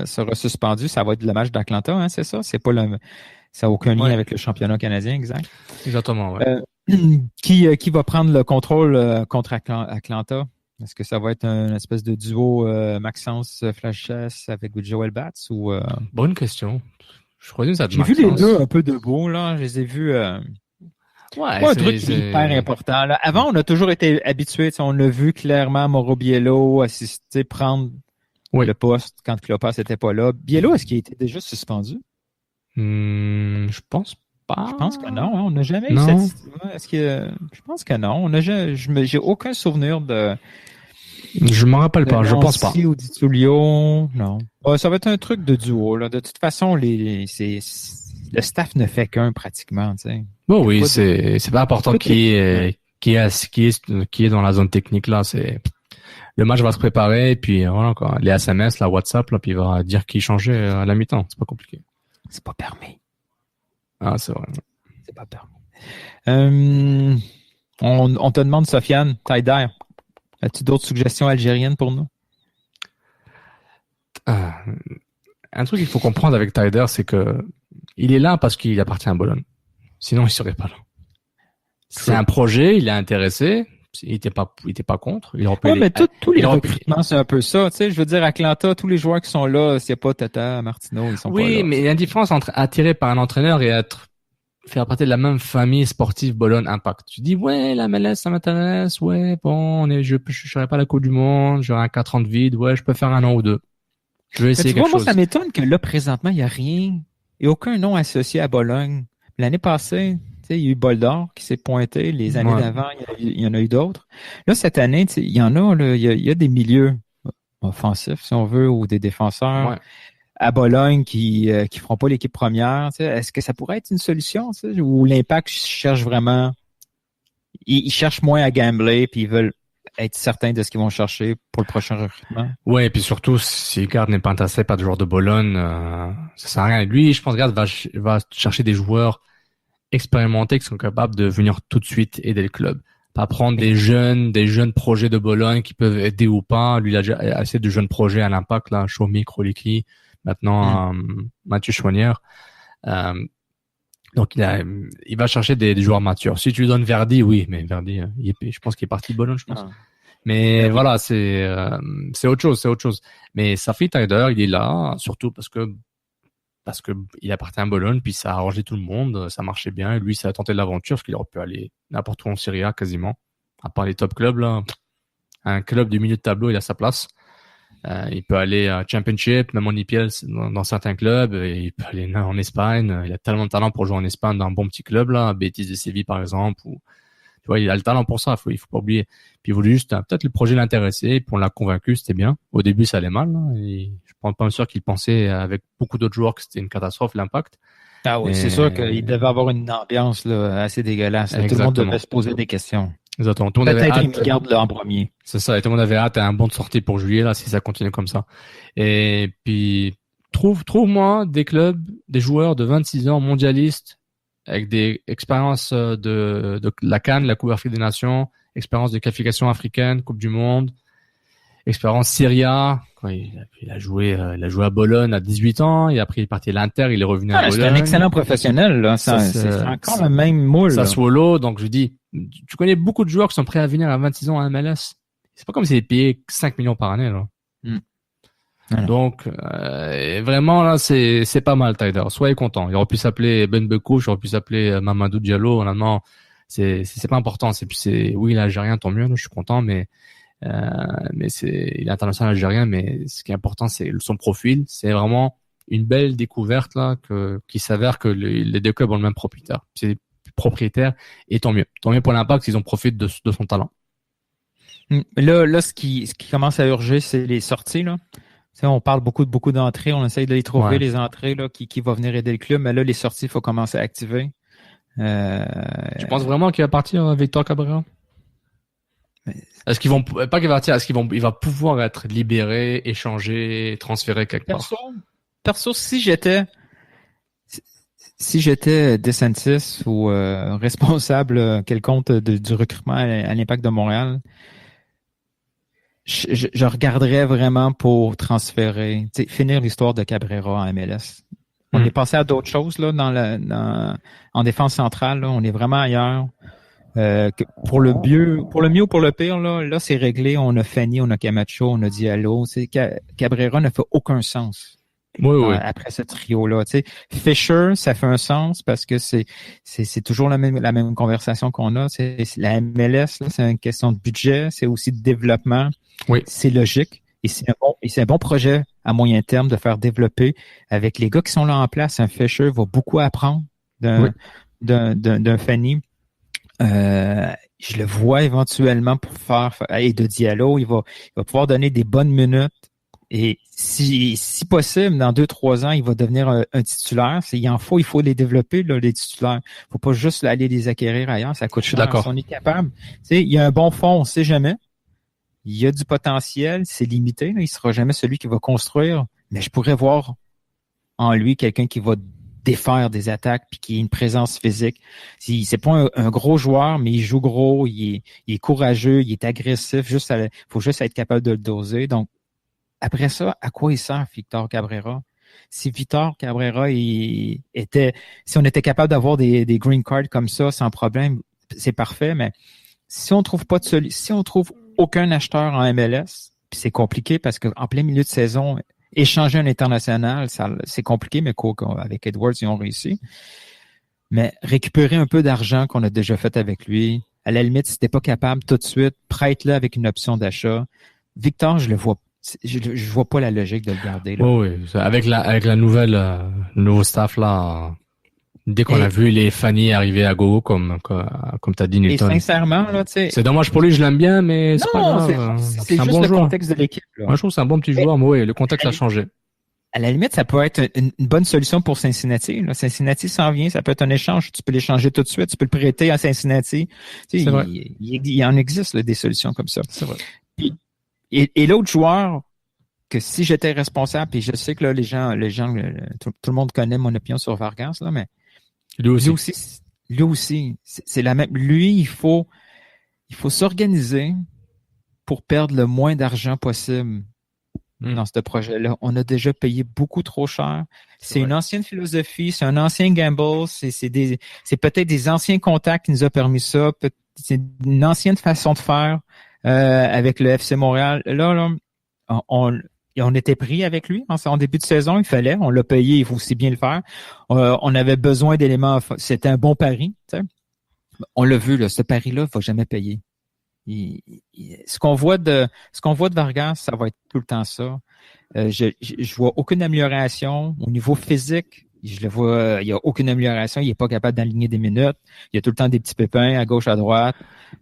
sera suspendu, ça va être le match d'Atlanta, hein, c'est ça? Ça n'a aucun lien avec le championnat canadien, exact? Exactement, ouais. Qui va prendre le contrôle contre Atlanta? Est-ce que ça va être une espèce de duo Maxence Flaschess avec Joel Batts ou Bonne question. Je crois que ça J'ai vu les deux un peu debout, là. Je les ai vus. Ouais, pas un truc hyper important. Là. Avant, on a toujours été habitués. On l'a vu clairement, Mauro Biello assister, prendre le poste quand Klopas n'était pas là. Biello, est-ce qu'il était déjà suspendu? Je pense pas. Je pense que non. Hein. On n'a jamais eu cette... Je pense que non. J'ai aucun souvenir de... Je m'en rappelle pas, je pense pas. Ou DiTullio, non. Ça va être un truc de duo. Là. De toute façon, le staff ne fait qu'un pratiquement. T'sais. Bon, oui, c'est pas important qui est dans la zone technique là. C'est le match va se préparer et puis voilà quoi. Les SMS, la WhatsApp là, puis il va dire qui changeait à la mi-temps. C'est pas compliqué. C'est pas permis. Ah, c'est vrai. C'est pas permis. On te demande, Sofiane, Taider. As-tu d'autres suggestions algériennes pour nous? Un truc qu'il faut comprendre avec Taider, c'est que il est là parce qu'il appartient à Bologne. Sinon, il serait pas là. C'est un projet, il est intéressé. Il était pas contre. Mais tous les recrutements, c'est un peu ça. Tu sais, je veux dire, Atlanta, tous les joueurs qui sont là, s'il n'y a pas Tata, Martino, ils sont pas là. Oui, mais il y a une différence entre attiré par un entraîneur et faire partie de la même famille sportive Bologne Impact. Tu dis, ouais, la MLS, ça m'intéresse, ouais, bon, je serai pas à la Coupe du Monde, j'aurai un 4 ans de vide, ouais, je peux faire 1 an ou 2. Je vais essayer quelque chose. Moi, ça m'étonne que là, présentement, il n'y a rien, il n'y a aucun nom associé à Bologne. L'année passée, tu sais, il y a eu Boldor qui s'est pointé, les années d'avant, il y en a eu d'autres. Là, cette année, il y en a, là, il y a des milieux offensifs, si on veut, ou des défenseurs. À Bologne qui feront pas l'équipe première, tu sais, est-ce que ça pourrait être une solution, tu sais, ou l'Impact cherche vraiment, ils cherchent moins à gambler puis ils veulent être certains de ce qu'ils vont chercher pour le prochain recrutement? Ouais, et puis surtout si Garde n'est pas intéressé par des joueurs de Bologne, ça sert à rien. Lui, je pense Garde va chercher des joueurs expérimentés qui sont capables de venir tout de suite aider le club. Pas prendre des jeunes projets de Bologne qui peuvent aider ou pas. Lui, il a déjà assez de jeunes projets à l'Impact là, Shomi, Kroliki. Maintenant, Mathieu Chouanière. Donc, il va chercher des joueurs matures. Si tu lui donnes Verdi, oui, mais Verdi, je pense qu'il est parti de Bologne, je pense. Mais voilà, c'est autre chose. Mais Safi Taider, il est là, surtout parce que il appartient à Bologne, puis ça a arrangé tout le monde, ça marchait bien. Et lui, ça a tenté de l'aventure, parce qu'il aurait pu aller n'importe où en Serie A, quasiment. À part les top clubs, là. Un club du milieu de tableau, il a sa place. Il peut aller à Championship, même en IPL dans certains clubs. Il peut aller en Espagne. Il a tellement de talent pour jouer en Espagne dans un bon petit club là, Betis de Séville par exemple, ou Tu vois, il a le talent pour ça, il faut pas oublier. Puis il voulait juste, peut-être le projet l'intéressait, puis on l'a convaincu, c'était bien. Au début, ça allait mal, hein, et je suis pas sûr qu'il pensait avec beaucoup d'autres joueurs que c'était une catastrophe, l'impact. Ah oui, c'est sûr qu'il devait avoir une ambiance là, assez dégueulasse. Tout le monde devait se poser des questions. Exactement. Tout le monde avait hâte. Peut-être garde là en premier. C'est ça. Et tout le monde avait hâte à un bon de sortie pour juillet là, si ça continue comme ça. Et puis trouve-moi des clubs, des joueurs de 26 ans mondialistes avec des expériences de la CAN, la Coupe d'Afrique des Nations, expérience de qualification africaine, Coupe du Monde, expérience Serie A. Il a joué à Bologne à 18 ans, et après il est parti à l'Inter, il est revenu à Bologne. C'est un excellent professionnel, là. C'est encore le même moule. Sassuolo, donc je dis, tu connais beaucoup de joueurs qui sont prêts à venir à 26 ans à MLS. C'est pas comme s'ils payaient 5 millions par année, là. Donc, vraiment, là, c'est pas mal, Taider. Soyez content. Il aurait pu s'appeler Ben Bekou, il aurait pu s'appeler Mamadou Diallo. Honnêtement, c'est pas important. Oui, il est algérien, tant mieux, là, je suis content, mais il est international algérien, mais ce qui est important, c'est son profil. C'est vraiment une belle découverte, là, qui s'avère que les deux clubs ont le même propriétaire, et tant mieux. Tant mieux pour l'Impact, ils ont profité de son talent. Là, ce qui commence à urger, c'est les sorties, là. Tu sais, on parle beaucoup d'entrées, on essaye de les trouver, les entrées, là, qui vont venir aider le club, mais là, les sorties, il faut commencer à activer. Tu penses vraiment qu'il va partir, Victor Cabrera? Est-ce qu'ils vont pas qu'il va partir, il va pouvoir être libéré, échangé, transféré quelque part? Perso, si j'étais DeSantis ou responsable quelconque du recrutement à l'Impact de Montréal, je regarderais vraiment pour transférer, finir l'histoire de Cabrera en MLS. On est passé à d'autres choses là en défense centrale, là, on est vraiment ailleurs. Pour le mieux ou pour le pire, là c'est réglé. On a Fanny, on a Camacho, on a Diallo. Cabrera ne fait aucun sens. Oui. Après ce trio-là, Fisher, ça fait un sens parce que c'est toujours la même conversation qu'on a. C'est la MLS, là, c'est une question de budget, c'est aussi de développement. Oui. C'est logique. Et c'est un bon projet à moyen terme de faire développer avec les gars qui sont là en place. Un Fisher va beaucoup apprendre d'un Fanny. Je le vois éventuellement pour et de Diallo, il va pouvoir donner des bonnes minutes. Et si possible, dans 2-3 ans, il va devenir un titulaire. Il faut les développer, là, les titulaires. Faut pas juste aller les acquérir ailleurs, ça coûte cher. D'accord. Si on est capable. Il y a un bon fond, on sait jamais. Il y a du potentiel, c'est limité. Là. Il sera jamais celui qui va construire. Mais je pourrais voir en lui quelqu'un qui va défaire des attaques puis qui a une présence physique. C'est pas un gros joueur, mais il joue gros, il est courageux, il est agressif. Faut juste être capable de le doser. Donc, après ça, à quoi il sert Victor Cabrera? Si Victor Cabrera si on était capable d'avoir des green cards comme ça sans problème, c'est parfait, mais si on trouve aucun acheteur en MLS, puis c'est compliqué parce qu'en plein milieu de saison, échanger un international, c'est compliqué, mais avec Edwards, ils ont réussi. Mais récupérer un peu d'argent qu'on a déjà fait avec lui, à la limite, si t'es pas capable tout de suite, prête-le avec une option d'achat. Victor, je vois pas la logique de le garder. Là. Oh oui, avec la nouvelle, le nouveau staff là, dès qu'on a vu les Fanny arriver à gogo comme t'as dit, Newton. Et sincèrement, là, tu sais. C'est dommage pour lui, je l'aime bien, mais c'est pas grave. C'est un juste bon le joueur. Contexte de l'équipe. Là. Moi, je trouve que c'est un bon petit joueur, mais oui, le contexte a changé. À la limite, ça peut être une bonne solution pour Cincinnati. Là. Cincinnati s'en vient, ça peut être un échange. Tu peux l'échanger tout de suite, tu peux le prêter à Cincinnati. Tu sais, il en existe là, des solutions comme ça. C'est vrai. Et l'autre joueur, que si j'étais responsable, et je sais que là, les gens, tout le monde connaît mon opinion sur Vargas, là, mais lui aussi, c'est la même. Lui, il faut s'organiser pour perdre le moins d'argent possible dans ce projet-là. On a déjà payé beaucoup trop cher. C'est une ancienne philosophie, c'est un ancien gamble, c'est peut-être des anciens contacts qui nous ont permis ça. C'est une ancienne façon de faire avec le FC Montréal. Là, on était pris avec lui en début de saison, on l'a payé, il faut aussi bien le faire. On avait besoin d'éléments, c'était un bon pari. Tu sais. On l'a vu, là, ce pari-là, il faut jamais payer. Ce qu'on voit de Vargas, ça va être tout le temps ça. Je vois aucune amélioration au niveau physique, Je le vois, il n'y a aucune amélioration. Il n'est pas capable d'aligner des minutes. Il y a tout le temps des petits pépins à gauche, à droite.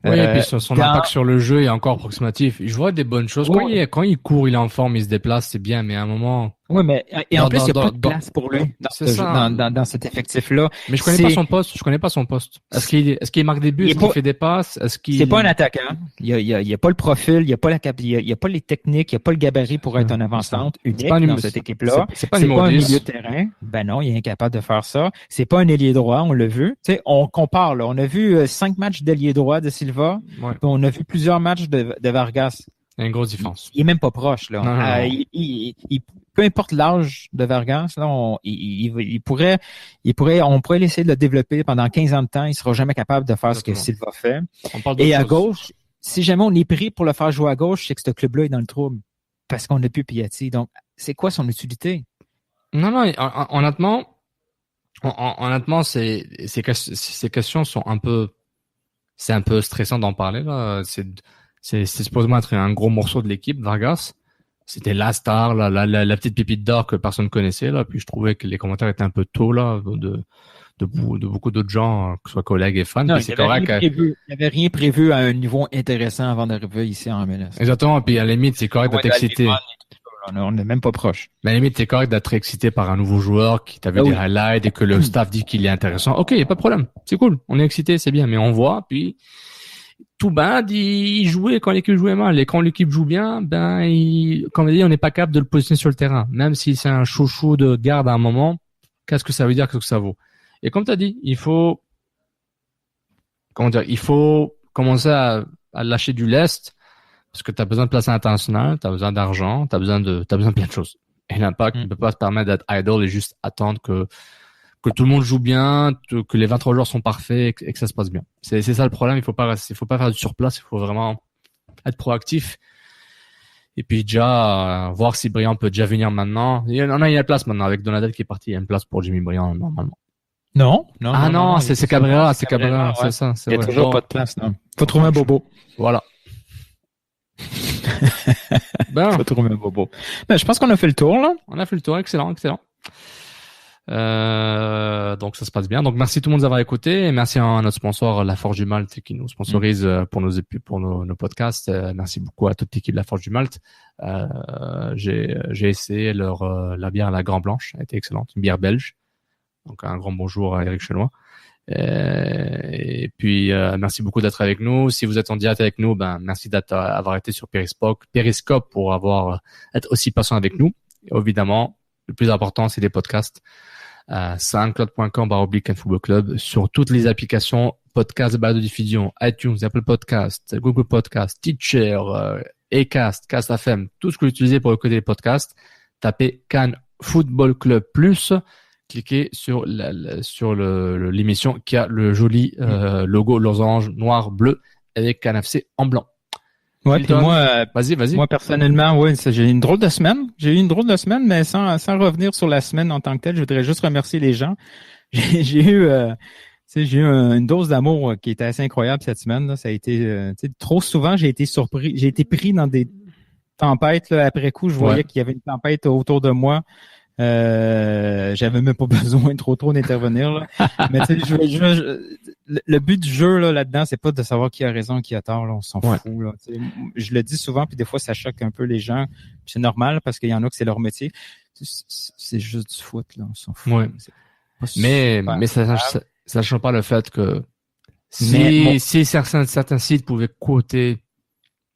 Oui, et puis son impact sur le jeu est encore approximatif. Je vois des bonnes choses. Quand il court, il est en forme, il se déplace, c'est bien, mais à un moment... Oui, mais en plus, il n'y a pas de place pour lui dans cet effectif-là. Mais je connais pas son poste. Est-ce qu'il marque des buts? Est-ce qu'il fait des passes? C'est pas un attaquant. Il y a pas le profil, il y a pas il y a pas les techniques, il y a pas le gabarit pour être un avant-centre unique dans cette équipe-là. C'est pas un milieu de terrain. Ben non, il est incapable de faire ça. C'est pas un ailier droit, on l'a vu. Tu sais, on compare, là. On a vu 5 matchs d'ailier droit de Silva. Ouais. Puis on a vu plusieurs matchs de Vargas. Il y a une grosse différence. Il est même pas proche, là. Non. Peu importe l'âge de Vargas, là, on pourrait laisser le développer pendant 15 ans de temps. Il sera jamais capable de faire ce que Silva fait. Et à gauche, si jamais on est pris pour le faire jouer à gauche, c'est que ce club-là est dans le trouble. Parce qu'on n'a plus Piatti. Donc, c'est quoi son utilité? Non, honnêtement, ces questions sont c'est un peu stressant d'en parler, là. C'est supposément être un gros morceau de l'équipe, Vargas. C'était la star, la petite pépite d'or que personne connaissait, là. Puis je trouvais que les commentaires étaient un peu tôt, là, de beaucoup d'autres gens, que ce soit collègues et fans. Non, c'est correct. Il n'y avait rien prévu à un niveau intéressant avant d'arriver ici en MLS. Exactement. Puis à la limite, c'est correct d'être excité. On n'est même pas proche. Mais à la limite, c'est correct d'être excité par un nouveau joueur qui t'a vu des highlights et que le staff dit qu'il est intéressant. Ok, y a pas de problème. C'est cool. On est excité, c'est bien. Mais on voit, puis tout bad, il jouait quand l'équipe jouait mal. Et quand l'équipe joue bien, comme on dit, on n'est pas capable de le positionner sur le terrain. Même si c'est un chouchou de garde à un moment, qu'est-ce que ça veut dire, qu'est-ce que ça vaut? Et comme tu as dit, il faut commencer à lâcher du lest parce que tu as besoin de place internationale, tu as besoin d'argent, tu as besoin de plein de choses. Et l'Impact ne peut pas se permettre d'être idle et juste attendre que tout le monde joue bien, que les 23 joueurs sont parfaits et que ça se passe bien. C'est ça le problème. Il faut pas faire du surplace. Il faut vraiment être proactif. Et puis déjà, voir si Bryant peut déjà venir maintenant. Il y a une place maintenant. Avec Donadel qui est parti, il y a une place pour Jimmy Bryant normalement. Non, c'est Cabrera, c'est Cabrera, ouais. C'est ça. Il y a toujours pas de place, non. Faut trouver un bobo. Voilà. Faut trouver un bobo. Ben, je pense qu'on a fait le tour, là. On a fait le tour, excellent. Donc ça se passe bien. Donc merci tout le monde d'avoir écouté et merci à notre sponsor La Forge du Malte qui nous sponsorise pour nos podcasts. Merci beaucoup à toute l'équipe de La Forge du Malte. J'ai essayé la bière à la Grand Blanche, elle était excellente, une bière belge. Donc un grand bonjour à Eric Chenois. Et puis merci beaucoup d'être avec nous. Si vous êtes en direct avec nous, merci d'avoir été sur Periscope pour être aussi patient avec nous. Et évidemment, le plus important, c'est les podcasts. soundcloud.com/CanFootballClub sur toutes les applications podcast de balado-diffusion, iTunes, Apple Podcast, Google Podcast, Teacher, Acast, Cast FM, tout ce que vous utilisez pour écouter les podcasts. Tapez Can Football Club Plus. Cliquez sur l'émission qui a le joli logo losange noir bleu avec Can FC en blanc. Ouais, puis moi, vas-y. Moi, personnellement, j'ai eu une drôle de semaine. Mais sans revenir sur la semaine en tant que telle, je voudrais juste remercier les gens. J'ai eu une dose d'amour qui était assez incroyable cette semaine, là. Ça a été, trop souvent, j'ai été pris dans des tempêtes, là. Après coup, je voyais qu'il y avait une tempête autour de moi. J'avais même pas besoin trop d'intervenir, là. Mais tu sais, le but du jeu là-dedans, c'est pas de savoir qui a raison, qui a tort, là. On s'en fout, là. T'sais, je le dis souvent, puis des fois ça choque un peu les gens. Puis c'est normal parce qu'il y en a que c'est leur métier. C'est juste du foot, là. On s'en fout. Ouais. Mais ça change pas le fait que si certains sites pouvaient quoter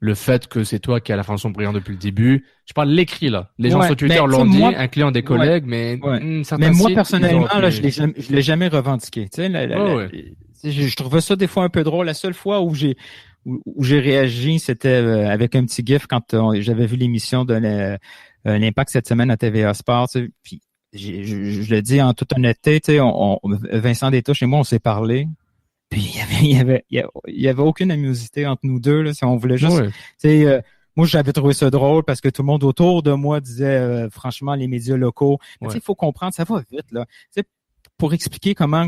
le fait que c'est toi qui as la fonction Bryant depuis le début. Je parle de l'écrit, là. Les gens sur Twitter l'ont dit, un client des collègues, mais moi, personnellement, là, je l'ai jamais revendiqué. Tu sais, je trouvais ça des fois un peu drôle. La seule fois où j'ai réagi, c'était avec un petit gif quand j'avais vu l'émission de l'Impact cette semaine à TVA Sport. Tu sais, puis je le dis en toute honnêteté, tu sais, Vincent Détouche et moi, on s'est parlé. Puis il y avait aucune animosité entre nous deux, là. Si on voulait juste, tu sais, moi j'avais trouvé ça drôle parce que tout le monde autour de moi disait franchement les médias locaux. Mais tu sais, il faut comprendre, ça va vite, là. Tu sais, pour expliquer comment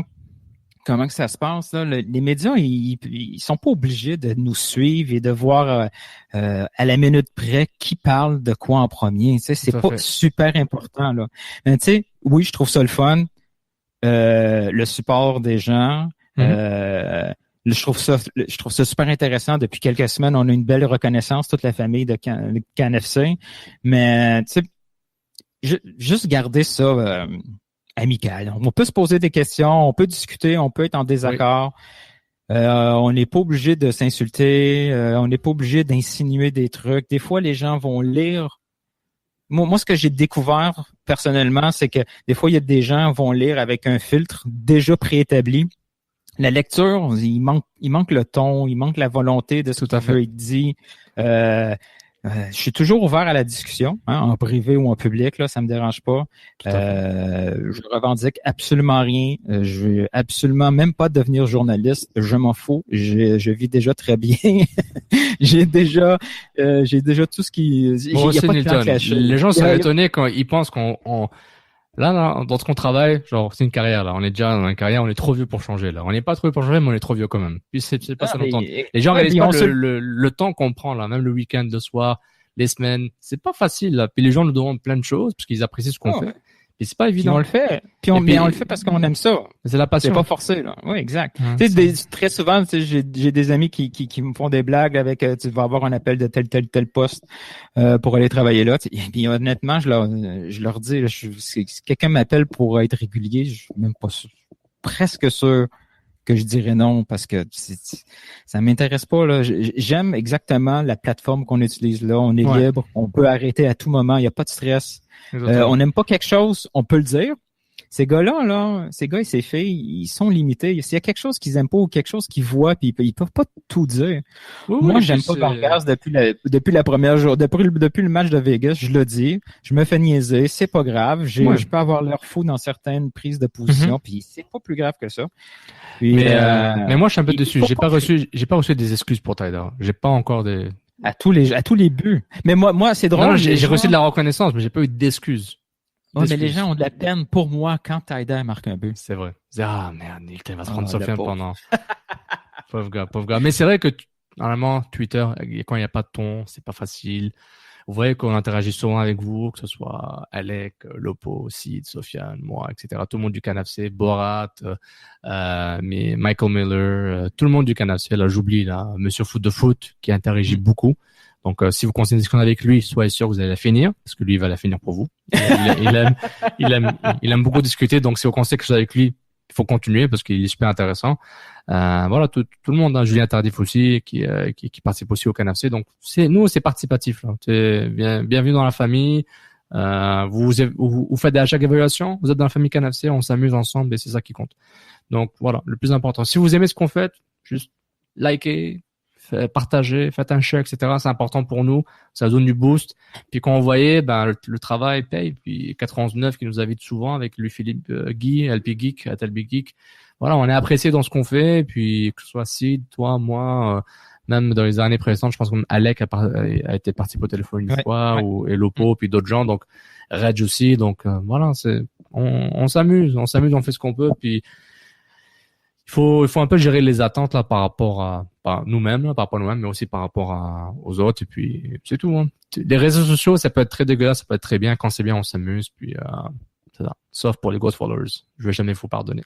que ça se passe, là, les médias, ils sont pas obligés de nous suivre et de voir à la minute près qui parle de quoi en premier. Tu sais, c'est pas super important, là. Mais tu sais, oui, je trouve ça le fun. le support des gens. Je trouve ça super intéressant. Depuis quelques semaines, on a une belle reconnaissance, toute la famille de CanFC. Mais tu sais, juste garder ça amical. On peut se poser des questions, on peut discuter, on peut être en désaccord. Oui. On n'est pas obligé de s'insulter, on n'est pas obligé d'insinuer des trucs. Des fois, les gens vont lire. Moi, ce que j'ai découvert personnellement, c'est que des fois, il y a des gens qui vont lire avec un filtre déjà préétabli. La lecture, il manque le ton, il manque la volonté de ce qui veut être dit. Je suis toujours ouvert à la discussion, en privé ou en public, là, ça me dérange pas. Je revendique absolument rien. Je veux absolument même pas devenir journaliste. Je m'en fous. Je vis déjà très bien. j'ai déjà tout ce qui. Bon, il y a pas de plan caché. Les gens sont étonnés quand ils pensent qu'on Là, dans ce qu'on travaille, genre, c'est une carrière, là. On est déjà dans une carrière, on est trop vieux pour changer, là. On n'est pas trop vieux pour changer, mais on est trop vieux quand même. Puis c'est pas ça longtemps. Les gens réalisent pas le temps qu'on prend, là. Même le week-end, le soir, les semaines. C'est pas facile, là. Puis les gens nous demandent plein de choses, parce qu'ils apprécient ce qu'on fait. Puis c'est pas évident. Puis on le fait. Mais on le fait parce qu'on aime ça. C'est la passion. C'est pas forcé, là. Oui, exact. Tu sais, très souvent, tu sais, j'ai des amis qui me font des blagues avec, tu vas avoir un appel de tel poste, pour aller travailler là. Et puis honnêtement, je leur dis, si quelqu'un m'appelle pour être régulier, je suis même pas sûr, presque sûr que je dirais non parce que ça m'intéresse pas, là. J'aime exactement la plateforme qu'on utilise là. On est libre. On peut arrêter à tout moment. Il n'y a pas de stress. On n'aime pas quelque chose, on peut le dire. Ces gars et ces filles, ils sont limités. S'il y a quelque chose qu'ils aiment pas ou quelque chose qu'ils voient, puis ils peuvent pas tout dire. Moi, j'aime pas Vargas depuis la première jour, depuis le match de Vegas, je le dis. Je me fais niaiser, c'est pas grave. Je peux avoir l'air fou dans certaines prises de position, puis c'est pas plus grave que ça. Puis, mais moi, je suis un peu déçu. J'ai pas reçu des excuses pour Tyder. J'ai pas encore des. À tous les buts. Mais moi, c'est drôle. Non, j'ai reçu de la reconnaissance, mais j'ai pas eu d'excuses. Oh, mais les gens ont de la peine pour moi quand Tyder marque un but. C'est vrai. Ah, merde, il va se prendre Sofiane pendant. Pauvre gars. Mais c'est vrai que, normalement, Twitter, quand il n'y a pas de ton, c'est pas facile. Vous voyez qu'on interagit souvent avec vous, que ce soit Alec, Lopo, Sid, Sofiane, moi, etc. Tout le monde du CanFC, Borat, mais Michael Miller, tout le monde du CanFC. Là, j'oublie, là, Monsieur Foot de Foot, qui interagit beaucoup. Donc, si vous continuez une discussion avec lui, soyez sûr que vous allez la finir, parce que lui, il va la finir pour vous. Il aime beaucoup discuter. Donc, si vous conseillez quelque chose avec lui, il faut continuer parce qu'il est super intéressant. Voilà, tout le monde, hein, Julien Tardif aussi, qui participe aussi au CanFC. Donc, c'est participatif, là. C'est bienvenue dans la famille. Vous faites des hashtags évaluation, vous êtes dans la famille CanFC, on s'amuse ensemble et c'est ça qui compte. Donc, voilà, le plus important. Si vous aimez ce qu'on fait, juste likez, partagez, faites un share, etc. C'est important pour nous. Ça donne du boost. Puis quand on voyait, le travail paye. Puis 91.9 qui nous invite souvent avec Louis-Philippe Guy, LP Geek, at LP Geek. Voilà, on est apprécié dans ce qu'on fait. Puis que ce soit Sid, toi, moi, même dans les années précédentes, je pense que Alec a été participé au téléphone une fois, et Lopo, puis d'autres gens. Donc, Reg aussi. Donc, voilà, on s'amuse, on fait ce qu'on peut. Puis, il faut un peu gérer les attentes là par rapport à nous-mêmes, mais aussi par rapport aux autres. Et puis c'est tout. Hein. Les réseaux sociaux, ça peut être très dégueulasse, ça peut être très bien. Quand c'est bien, on s'amuse. Puis c'est ça. Sauf pour les ghost followers, je vais jamais vous pardonner.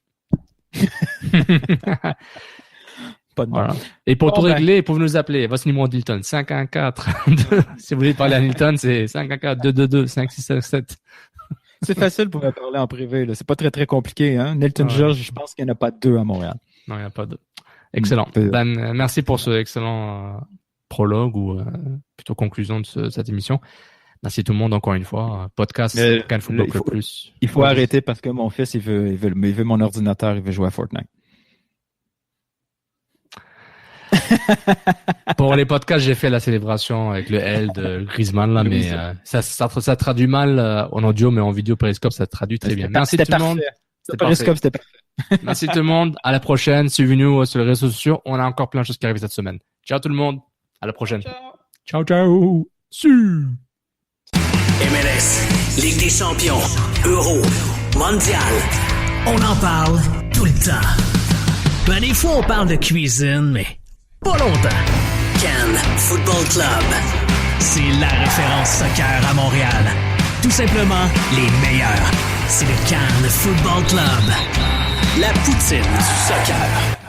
Pas de voilà. Et pour tout régler, pour nous appeler, votre numéro d'Hilton 514. Si vous voulez parler à Hilton, c'est 514-222-5657. C'est facile pour me parler en privé, là. C'est pas très, très compliqué, hein. Nelton George, je pense qu'il n'y en a pas deux à Montréal. Non, il n'y en a pas deux. Excellent. Ben, merci pour ce excellent prologue ou plutôt conclusion de cette émission. Merci tout le monde encore une fois. Podcast Can Football Club Plus. Il faut arrêter parce que mon fils, il veut mon ordinateur, il veut jouer à Fortnite. Pour les podcasts, j'ai fait la célébration avec le L de Griezmann là, mais ça traduit mal en audio, mais en vidéo Periscope, ça traduit très bien. Merci tout le monde. Periscope, c'était parfait. Merci tout le monde. À la prochaine. Suivez-nous sur les réseaux sociaux. On a encore plein de choses qui arrivent cette semaine. Ciao tout le monde. À la prochaine. Ciao. Ciao. MLS, Ligue des Champions, Euro, Mondial. On en parle tout le temps. Ben, des fois, on parle de cuisine, mais pas longtemps. Can Football Club. C'est la référence soccer à Montréal. Tout simplement les meilleurs. c'est le Cannes Football Club. La poutine du soccer.